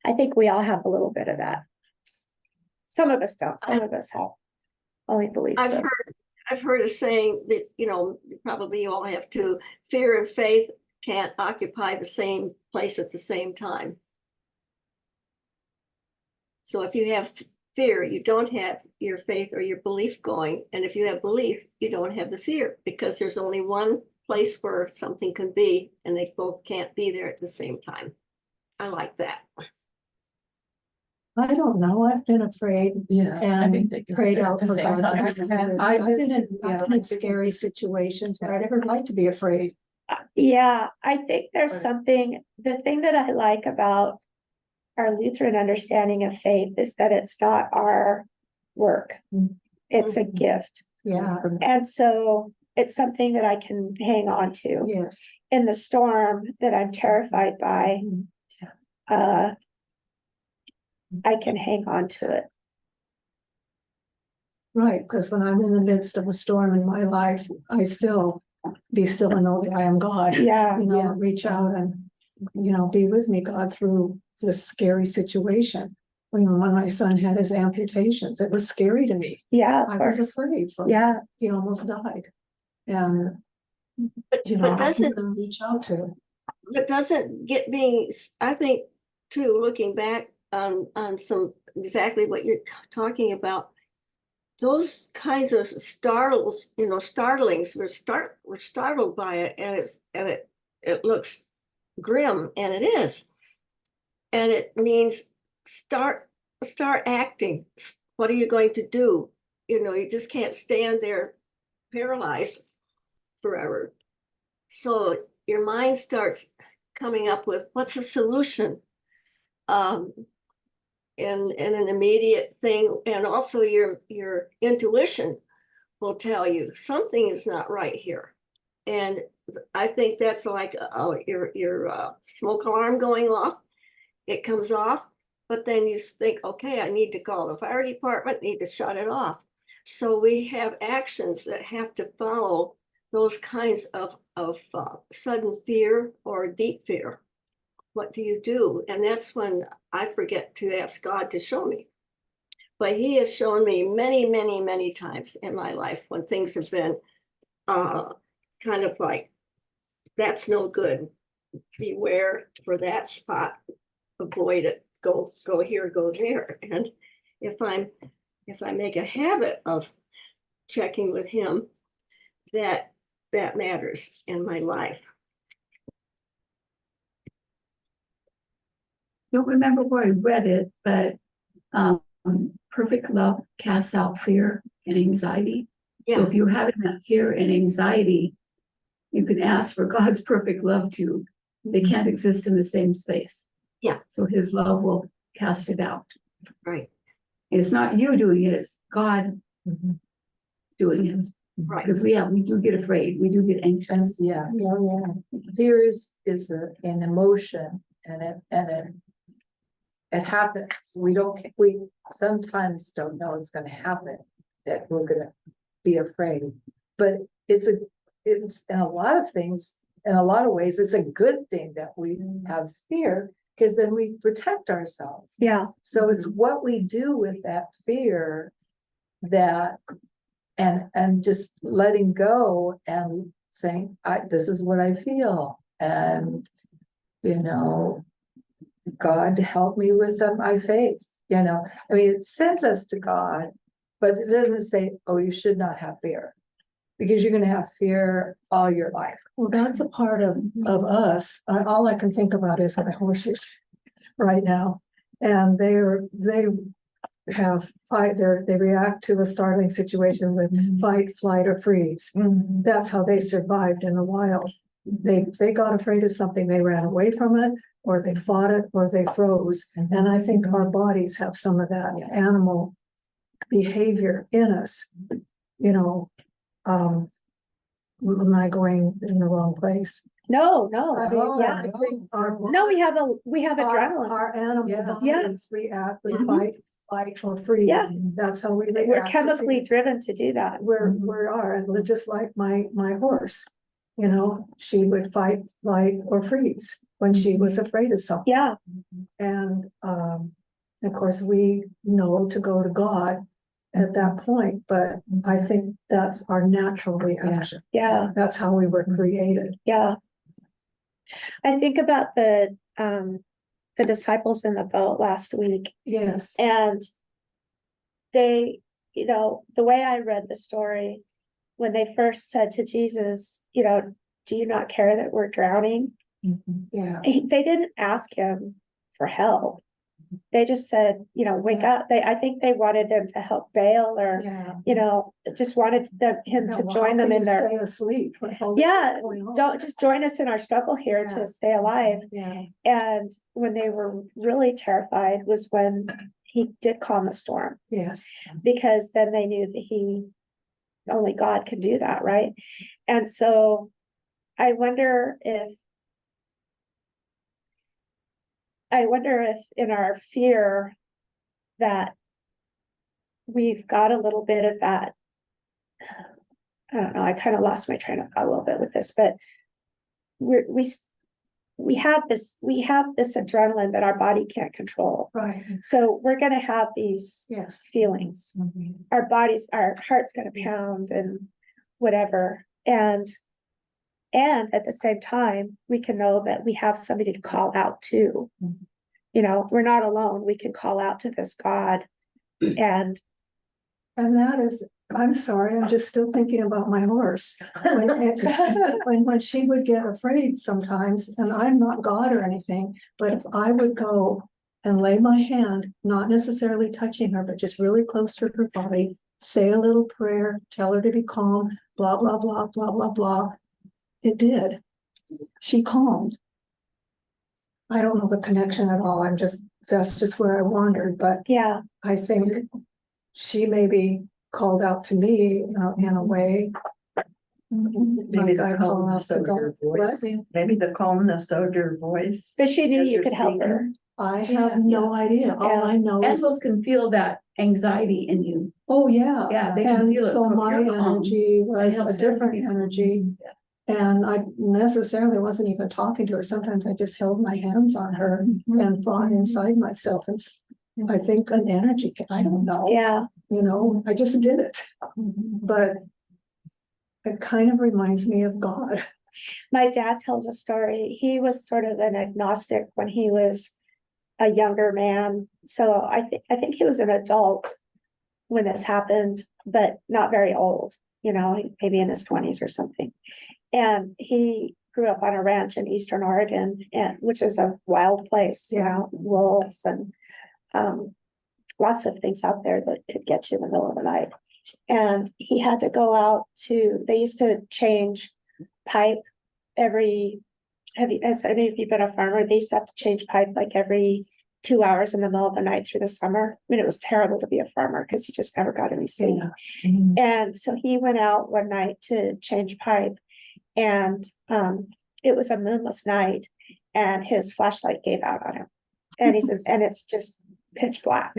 I think we all have a little bit of that. Some of us don't, some of us have only belief. I've heard a saying that, you know, probably you all have to, fear and faith can't occupy the same place at the same time. So if you have fear, you don't have your faith or your belief going. And if you have belief, you don't have the fear, because there's only one place where something can be, and they both can't be there at the same time. I like that. I don't know, I've been afraid Yeah. and prayed out for God. I've been in scary situations, but I never like to be afraid. Yeah, I think there's Right. something, the thing that I like about our Lutheran understanding of faith is that it's not our work. It's a gift. Yeah, And so it's something that I can hang on to yes. in the storm that I'm terrified by. I can hang on to it. Right, because when I'm in the midst of a storm in my life, I still be still and know that I am God. Yeah, You know, reach out and, you know, be with me, God, through this scary situation. When my son had his amputations, it was scary to me. yeah, I of was course. afraid for Yeah, he almost died. And, But, you know, but I'm doesn't, gonna reach out to. but doesn't get being, I think too, looking back on some, exactly what you're talking about, those kinds of startles, you know, startlings, we're startled by it, and it looks grim, and it is. And it means start acting. What are you going to do? You know, you just can't stand there paralyzed forever. So your mind starts coming up with what's the solution, and an immediate thing. And also your intuition will tell you something is not right here. And I think that's like your smoke alarm going off. It comes off, but then you think, okay, I need to call the fire department, need to shut it off. So we have actions that have to follow those kinds of sudden fear or deep fear. What do you do? And that's when I forget to ask God to show me. But he has shown me many, many, many times in my life when things have been kind of like, that's no good. Beware for that spot. Avoid it. Go here, go there. And if I make a habit of checking with him, that matters in my life. Don't remember where I read it, but perfect love casts out fear and anxiety. So Yeah. if you're having that fear and anxiety, you can ask for God's perfect love too. They can't exist in the same space. Yeah. So his love will cast it out. Right. And it's not you doing it, it's God doing it. Right. Because we do get afraid, we do get And anxious. yeah, fear is an emotion, and it happens. We sometimes don't know it's gonna happen, that we're gonna be afraid. But it's in a lot of things, in a lot of ways, it's a good thing that we have fear, because then we protect ourselves. yeah, So it's what we do with that fear that, and just letting go and saying, this is what I feel. And, you know, God help me with my faith, you know, I mean, it sends us to God, but it doesn't say, oh, you should not have fear, because you're going to have fear all your life. Well, that's a part of us. All I can think about is my horses right now. And they have fight, they react to a startling situation with fight, flight, or freeze. That's how they survived in the wild. They got afraid of something, they ran away from it, or they fought it, or they froze. And I think our bodies have some of that animal behavior in us. You know, am I going in the wrong place? No, I no, mean, yeah. I think our. No, we have Our, adrenaline. our animal Yeah. bodies react, we Mhm. fight or freeze. Yeah. That's how we react. We're to chemically fear. driven to do that. We are, and just like my horse, you know, she would fight, flight, or freeze when she was afraid of something. Yeah, And, of course, we know to go to God at that point, but I think that's our natural reaction. yeah, That's how we were created. yeah. I think about the disciples in the boat last week, Yes. and they, you know, the way I read the story, when they first said to Jesus, you know, do you not care that we're drowning? Yeah. They didn't ask him for help. They just said, you know, wake up. I think they wanted him to help bail, or, Yeah. you know, just wanted him to join them in their, Stay asleep. when all this is yeah, going on? don't just join us in our struggle here Yeah. to stay alive. Yeah. And when they were really terrified was when he did calm the storm, Yes. because then they knew that only God could do that, right? And so I wonder if in our fear that we've got a little bit of that. I don't know, I kind of lost my train of thought a little bit with this, but we have this adrenaline that our body can't control. Right. So we're gonna have these Yes. feelings. Our heart's gonna pound and whatever. And at the same time, we can know that we have somebody to call out to. You know, we're not alone. We can call out to this God. And that is, I'm sorry, I'm just still thinking about my horse. When she would get afraid sometimes, and I'm not God or anything, but if I would go and lay my hand, not necessarily touching her, but just really close to her body, say a little prayer, tell her to be calm, blah, blah, blah, blah, blah, blah. It did. She calmed. I don't know the connection at all. That's just where I wandered, but yeah, I think she maybe called out to me, in a way. Maybe Like I the call calmness out to of your God. What? voice. Maybe the calmness of your voice. but she knew As you you're could help her. I have no idea. All I know is, Animals can feel that anxiety in you. oh, yeah. Yeah, they can And feel it. so if my you're calm, energy it was a helps them different be calm. energy. And I necessarily wasn't even talking to her. Sometimes I just held my hands on her and thought inside myself. And I think an energy, I don't know. Yeah, I just did it. But it kind of reminds me of God. my dad tells a story. He was sort of an agnostic when he was a younger man. So I think he was an adult when this happened, but not very old, maybe in his 20s or something. And he grew up on a ranch in Eastern Oregon, which is a wild place, wolves and lots of things out there that could get you in the middle of the night. And he had to go out they used to change pipe has any of you been a farmer? They used to have to change pipe like every 2 hours in the middle of the night through the summer. I mean, it was terrible to be a farmer because you just never got any sleep. And so he went out one night to change pipe, and it was a moonless night, and his flashlight gave out on him. And he said, and it's just pitch black,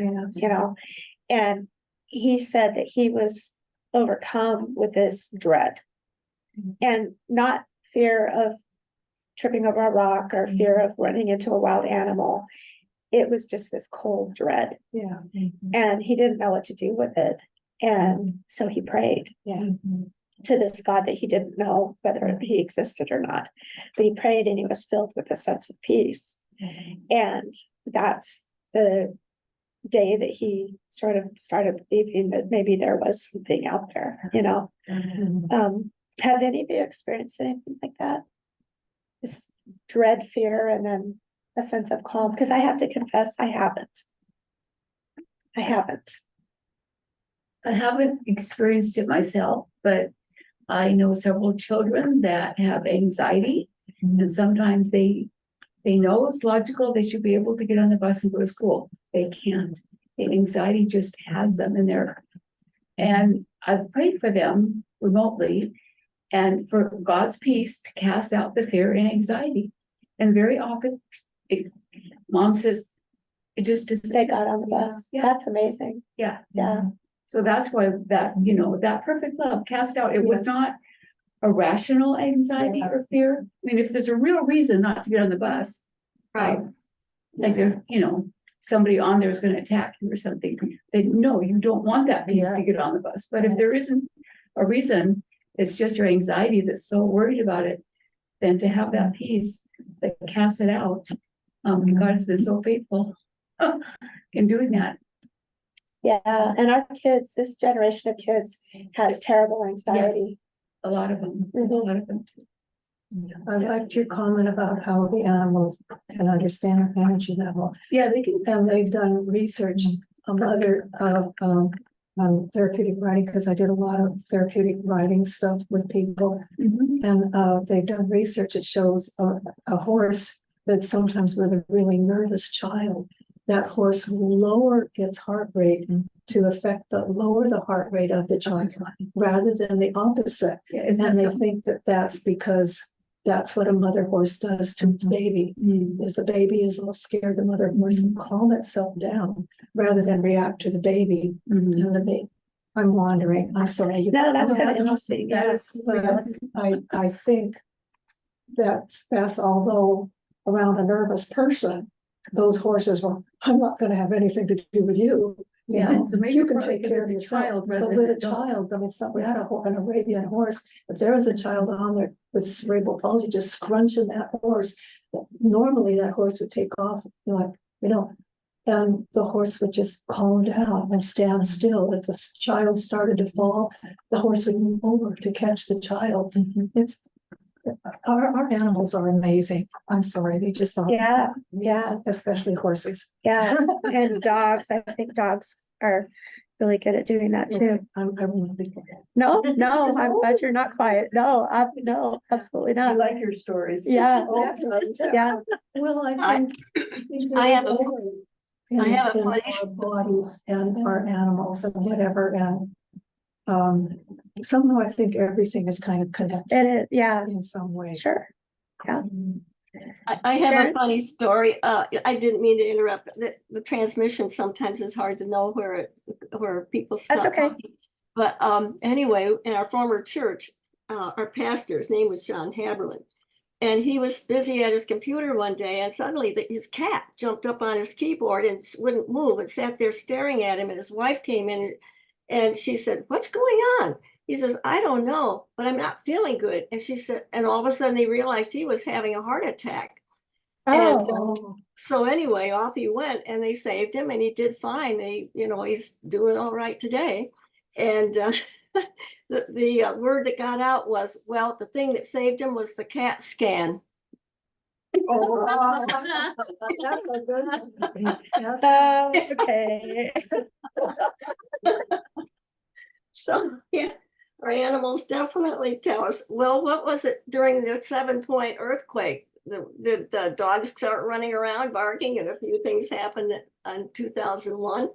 and he said that he was overcome with this dread, and not fear of tripping over a rock or fear of running into a wild animal. It was just this cold dread. Yeah. And he didn't know what to do with it. And so he prayed to this God that he didn't know whether he existed or not. But he prayed, and he was filled with a sense of peace. And that's the day that he sort of started believing that maybe there was something out there, Have any of you experienced anything like that? This dread, fear, and then a sense of calm? Because I have to confess, I haven't. I haven't experienced it myself, but I know several children that have anxiety, and sometimes they know it's logical. They should be able to get on the bus and go to school. They can't. The anxiety just has them in there. And I've prayed for them remotely, and for God's peace to cast out the fear and anxiety. And very often, mom says, it just is. They got on the bus. Yeah. That's amazing. Yeah. Yeah. So that's why that, that perfect love cast out, it was Yes. not a rational anxiety Yeah. or fear. I mean, if there's a real reason not to get on the bus. Right. Like there, somebody on there is gonna attack you or something, then no, you don't want that piece Yeah. to get on the bus. But if there isn't a reason, it's just your anxiety that's so worried about it, then to have that peace that casts it out. And God has been so faithful in doing that. Yeah, and our kids, this generation of kids has terrible anxiety. A lot of them, a Mhm. lot of them. I liked your comment about how the animals can understand our energy level. Yeah, they can. And they've done research on therapeutic writing, because I did a lot of therapeutic writing stuff with people. Mhm. And they've done research. It shows a horse that sometimes with a really nervous child, that horse will lower its heart rate to affect lower the heart rate of the child rather than the opposite. Yeah, isn't And that they something? think that that's because that's what a mother horse does to its baby. Is the baby is a little scared, the mother horse will calm itself down rather than react to the baby. Mhm. And the baby, I'm wandering, I'm sorry. No, that's No, kind of that's interesting. That Yes. is- But I think that's although around a nervous person, those horses were, I'm not gonna have anything to do with you. You Yeah, know, so maybe you it's can probably take because care of it's a yourself, child rather but than with a an adult. child, I mean, we had an Arabian horse, if there was a child on there with cerebral palsy, just scrunching that horse, normally that horse would take off, and the horse would just calm down and stand still. If the child started to fall, the horse would move over to catch the child. It's, our animals are amazing. I'm sorry, they just are. Yeah, yeah, Especially horses. yeah. And dogs, I think dogs are really good at doing that too. I won't be quiet. No, no, I'm glad you're not quiet. No, no, absolutely I not. like your stories. Yeah, Okay. yeah. Well, I think I have there is a- order I have a in funny our bodies and our animals and whatever, and somehow I think everything is kind of connected It is, yeah, in some way. sure. Yeah. I have Sharon? a funny story. I didn't mean to interrupt. The transmission sometimes is hard to know where people stop. That's okay. talking. But anyway, in our former church, our pastor's name was John Haberlin. And he was busy at his computer one day, and suddenly his cat jumped up on his keyboard and wouldn't move and sat there staring at him. And his wife came in and she said, "What's going on?" He says, "I don't know, but I'm not feeling good." And she said, and all of a sudden they realized he was having a heart attack. And Oh, so anyway, off he went and they saved him and he did fine. He's doing all right today. And the word that got out was, well, the thing that saved him was the CAT scan. Oh, that's a good one. Yes. okay. So yeah, our animals definitely tell us. Well, what was it during the 7-point earthquake? Did the dogs start running around barking and a few things happened in 2001?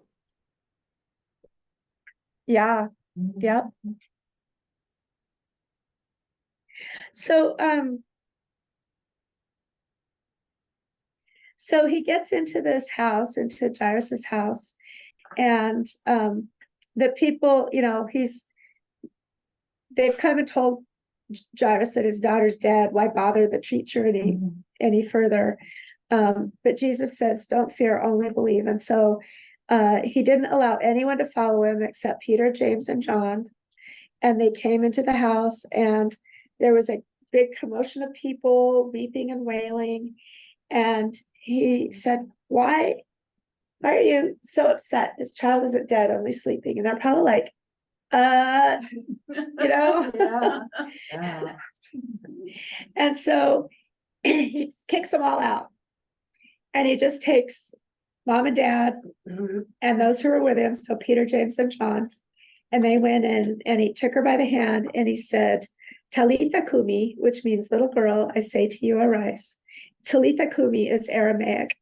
Yeah, yep. So, so he gets into this house, into Jairus's house, and the people, they've come and told Jairus that his daughter's dead. Why bother the teacher any further? But Jesus says, "Don't fear, only believe." And so he didn't allow anyone to follow him except Peter, James, and John. And they came into the house, and there was a big commotion of people weeping and wailing. And he said, why are you so upset? This child isn't dead, only sleeping. And they're probably like, Yeah. And so he just kicks them all out. And he just takes mom and dad and those who were with him, so Peter, James, and John, and they went in and he took her by the hand and he said, Talitha Kumi, which means little girl, I say to you, arise. Talitha Kumi is Aramaic.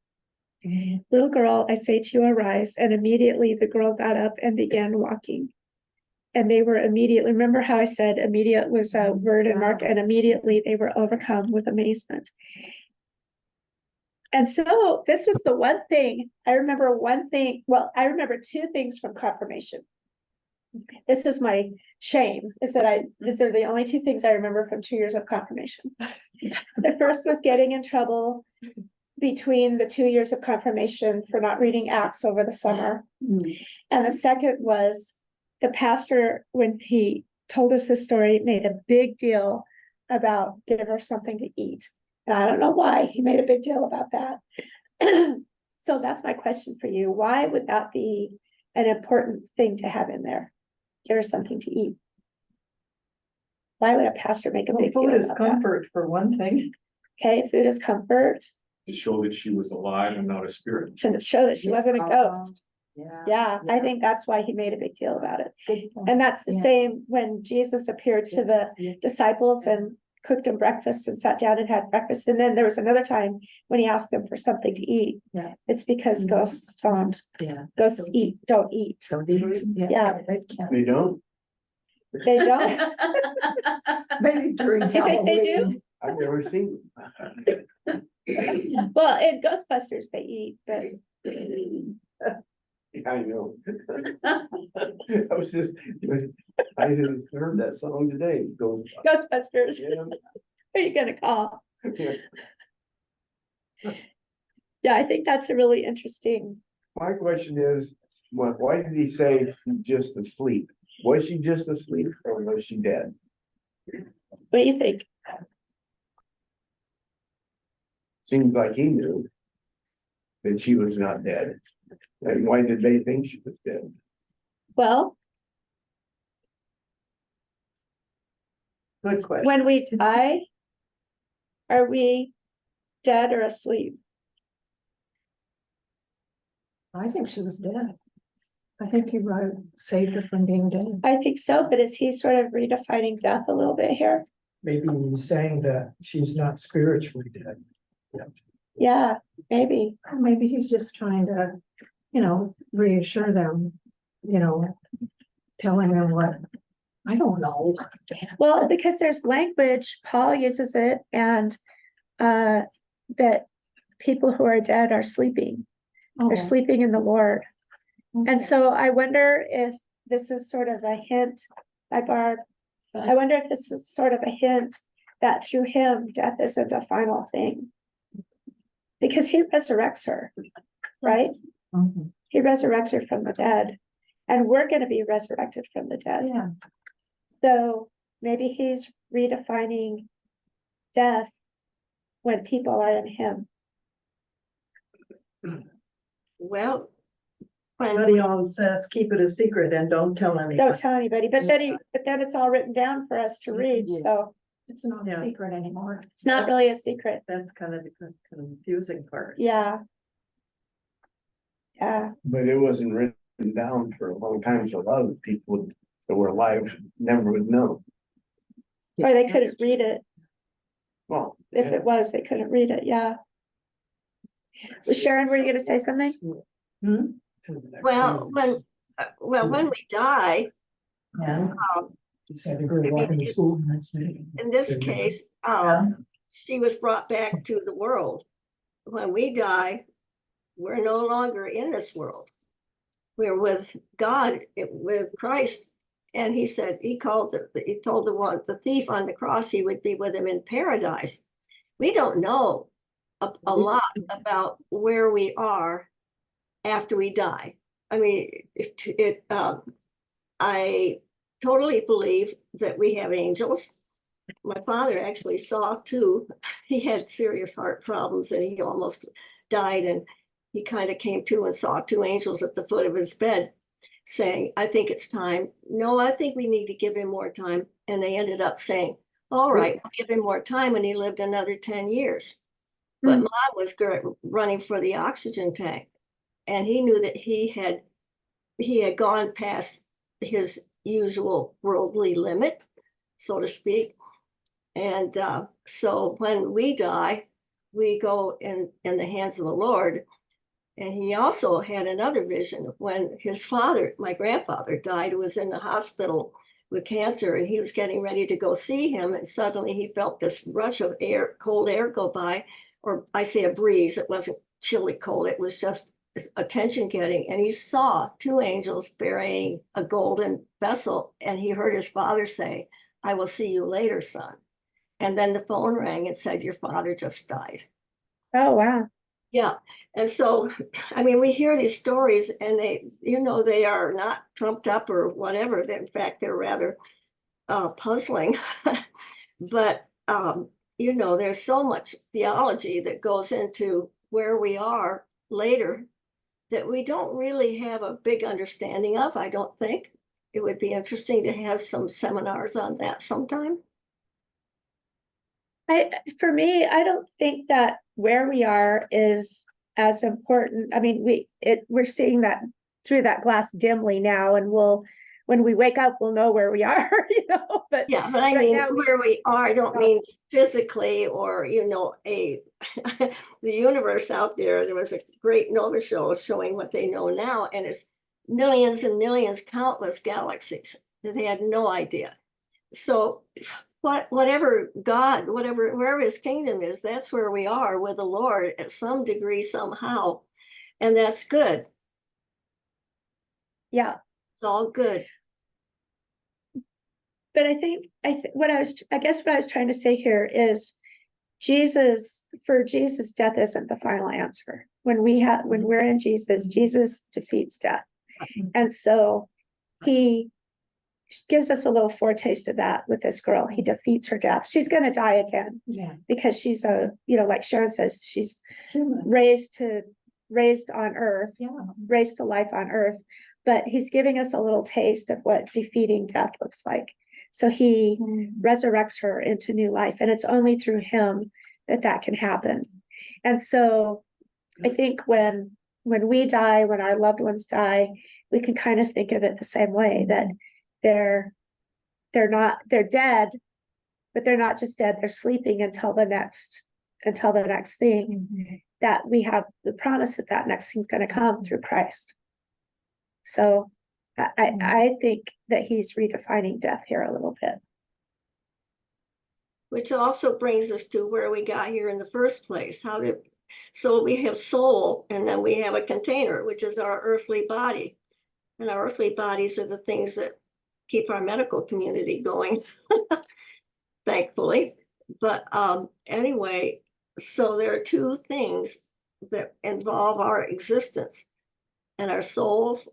Little girl, I say to you, arise. And immediately the girl got up and began walking. And they were immediately, remember how I said immediate was a word in Mark, and immediately they were overcome with amazement. And so this was the one thing, I remember I remember two things from confirmation. This is my shame, is that these are the only two things I remember from 2 years of confirmation. The first was getting in trouble between the 2 years of confirmation for not reading Acts over the summer. And the second was the pastor, when he told us this story, made a big deal about give her something to eat. And I don't know why he made a big deal about that. So that's my question for you. Why would that be an important thing to have in there? Give her something to eat. Why would a pastor make a Well, big deal food is about that? comfort for one thing. Okay, food is comfort, To show that she was alive and not a spirit. to show that she wasn't a ghost. Yeah. Yeah, I think that's why he made a big deal about it. Good point. And that's the Yeah. same when Jesus appeared to the disciples and cooked them breakfast and sat down and had breakfast. And then there was another time when he asked them for something to eat. Yeah. It's because ghosts don't. Yeah. Ghosts don't eat. Don't eat. Yeah. They can't. They don't? They don't. Maybe during Do you think they do? Halloween. I've never seen. Well, in Ghostbusters, they eat, but I know. I was just, I had heard that song today. Ghostbusters, Yeah. who are you gonna call? Yeah. Yeah, I think that's a really interesting. My question is, why did he say she's just asleep? Was she just asleep or was she dead? What do you think? Seems like he knew that she was not dead. And why did they think she was dead? Well, Good question. when we die, are we dead or asleep? I think she was dead. I think he saved her from being dead. I think so, but is he sort of redefining death a little bit here? Maybe he's saying that she's not spiritually dead. Yeah, maybe. Or maybe he's just trying to, reassure them, telling them what, I don't know. Well, because there's language, Paul uses it, and that people who are dead are sleeping. Oh, They're sleeping in the Lord. And okay. so I wonder if this is sort of a hint, by Barb. I wonder if this is sort of a hint that through him, death isn't a final thing. Because he resurrects her, right? Mhm. He resurrects her from the dead. And we're going to be resurrected from the dead. Yeah, So maybe he's redefining death when people are in him. Well, Everybody always says, keep it a secret and don't tell anyone. Don't tell anybody, but then it's all written down for us to read, Yeah. so it's not a Yeah. secret anymore. it's not really a secret. That's kind of the confusing part. Yeah. Yeah, But it wasn't written down for a long time, so a lot of people that were alive never would know. or they couldn't read it. Well, If it was, they couldn't read it, yeah. Sharon, were you gonna say something? well, when we die, Yeah. Decided to go walking to school the next day. in this case, she was brought back to the world. When we die, we're no longer in this world. We're with God, with Christ. And he said, he told the thief on the cross, he would be with him in paradise. We don't know a lot about where we are after we die. I mean, I totally believe that we have angels. My father actually saw two. He had serious heart problems and he almost died, and he kind of came to and saw two angels at the foot of his bed saying, I think it's time. No, I think we need to give him more time. And they ended up saying, all right, we'll give him more time. And he lived another 10 years. But Mom was running for the oxygen tank. And he knew that he had gone past his usual worldly limit, so to speak. And so when we die, we go in the hands of the Lord. And he also had another vision of when his father, my grandfather, died, was in the hospital with cancer, and he was getting ready to go see him. And suddenly he felt this rush of air, cold air go by, or I say a breeze. It wasn't chilly cold. It was just attention getting. And he saw two angels bearing a golden vessel. And he heard his father say, "I will see you later, son." And then the phone rang and said, "Your father just died." Oh, wow. Yeah. And so, I mean, we hear these stories and they are not trumped up or whatever. In fact, they're rather puzzling. But, there's so much theology that goes into where we are later that we don't really have a big understanding of, I don't think. It would be interesting to have some seminars on that sometime. For me, I don't think that where we are is as important. I mean, we're seeing that through that glass dimly now, and when we wake up, we'll know where we are, but Yeah, but I right mean, now where we are, I don't mean physically or, the universe out there. There was a great Nova show showing what they know now, and it's millions and millions, countless galaxies that they had no idea. So whatever God, wherever his kingdom is, that's where we are with the Lord at some degree, somehow. And that's good. yeah. It's all good. But I think I guess what I was trying to say here is Jesus, death isn't the final answer. When we're in Jesus, Jesus defeats death. And so he gives us a little foretaste of that with this girl. He defeats her death. She's going to die again. Yeah. Because she's like Sharon says, she's Human. raised on earth, Yeah. raised to life on earth. But he's giving us a little taste of what defeating death looks like. So he resurrects her into new life, and it's only through him that can happen. And so I think when we die, when our loved ones die, we can kind of think of it the same way, that they're dead, but they're not just dead, they're sleeping until the next thing, that we have the promise that next thing's going to come through Christ. So I think that he's redefining death here a little bit. Which also brings us to where we got here in the first place. So we have soul, and then we have a container, which is our earthly body. And our earthly bodies are the things that keep our medical community going, thankfully. But anyway, so there are two things that involve our existence, and our souls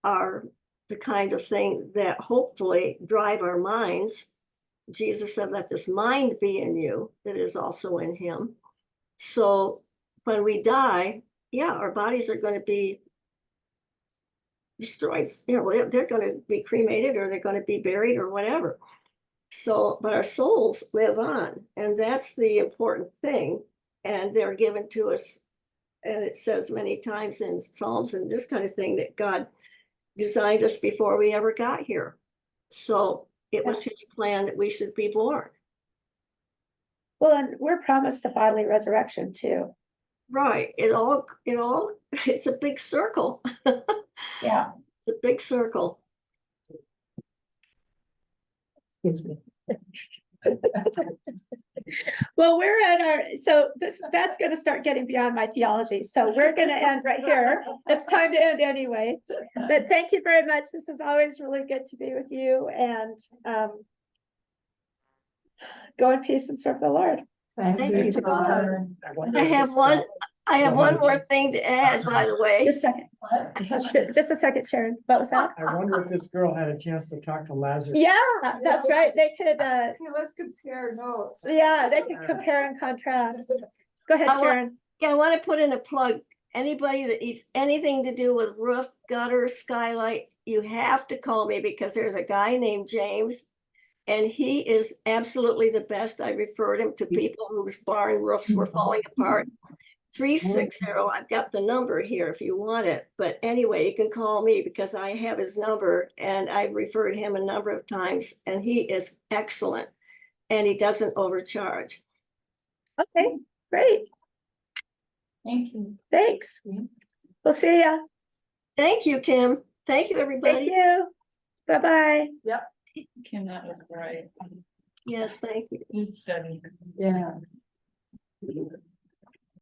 are the kind of thing that hopefully drive our minds. Jesus said, "Let this mind be in you that is also in him." So when we die, our bodies are going to be destroyed. They're going to be cremated, or they're going to be buried, or whatever. So, but our souls live on, and that's the important thing. And they're given to us. And it says many times in Psalms and this kind of thing that God designed us before we ever got here. So it was his plan that we should be born. Well, and we're promised a bodily resurrection too. Right. It's a big circle. Yeah. It's a big circle. Excuse me. Well, that's going to start getting beyond my theology. So we're going to end right here. It's time to end anyway. But thank you very much. This is always really good to be with you, and go in peace and serve the Lord. Thanks Thank be you, to God. I have one more thing to add, by the way. Just a second. Just a second, Sharon. What was that? I wonder if this girl had a chance to talk to Lazarus. Yeah, that's right. They could, Let's compare notes. they could compare and contrast. Go ahead, Sharon. I want to put in a plug. Anybody that needs anything to do with roof, gutter, skylight, you have to call me, because there's a guy named James, and he is absolutely the best. I referred him to people whose barn roofs were falling apart. 360, I've got the number here if you want it. But anyway, you can call me because I have his number, and I've referred him a number of times, and he is excellent, and he doesn't overcharge. Okay, great. Thank you. Thanks. We'll see ya. Thank you, Kim. Thank you, Thank everybody. you. Bye-bye. Kim, that was great. Yes, thank you. Good study. Yeah.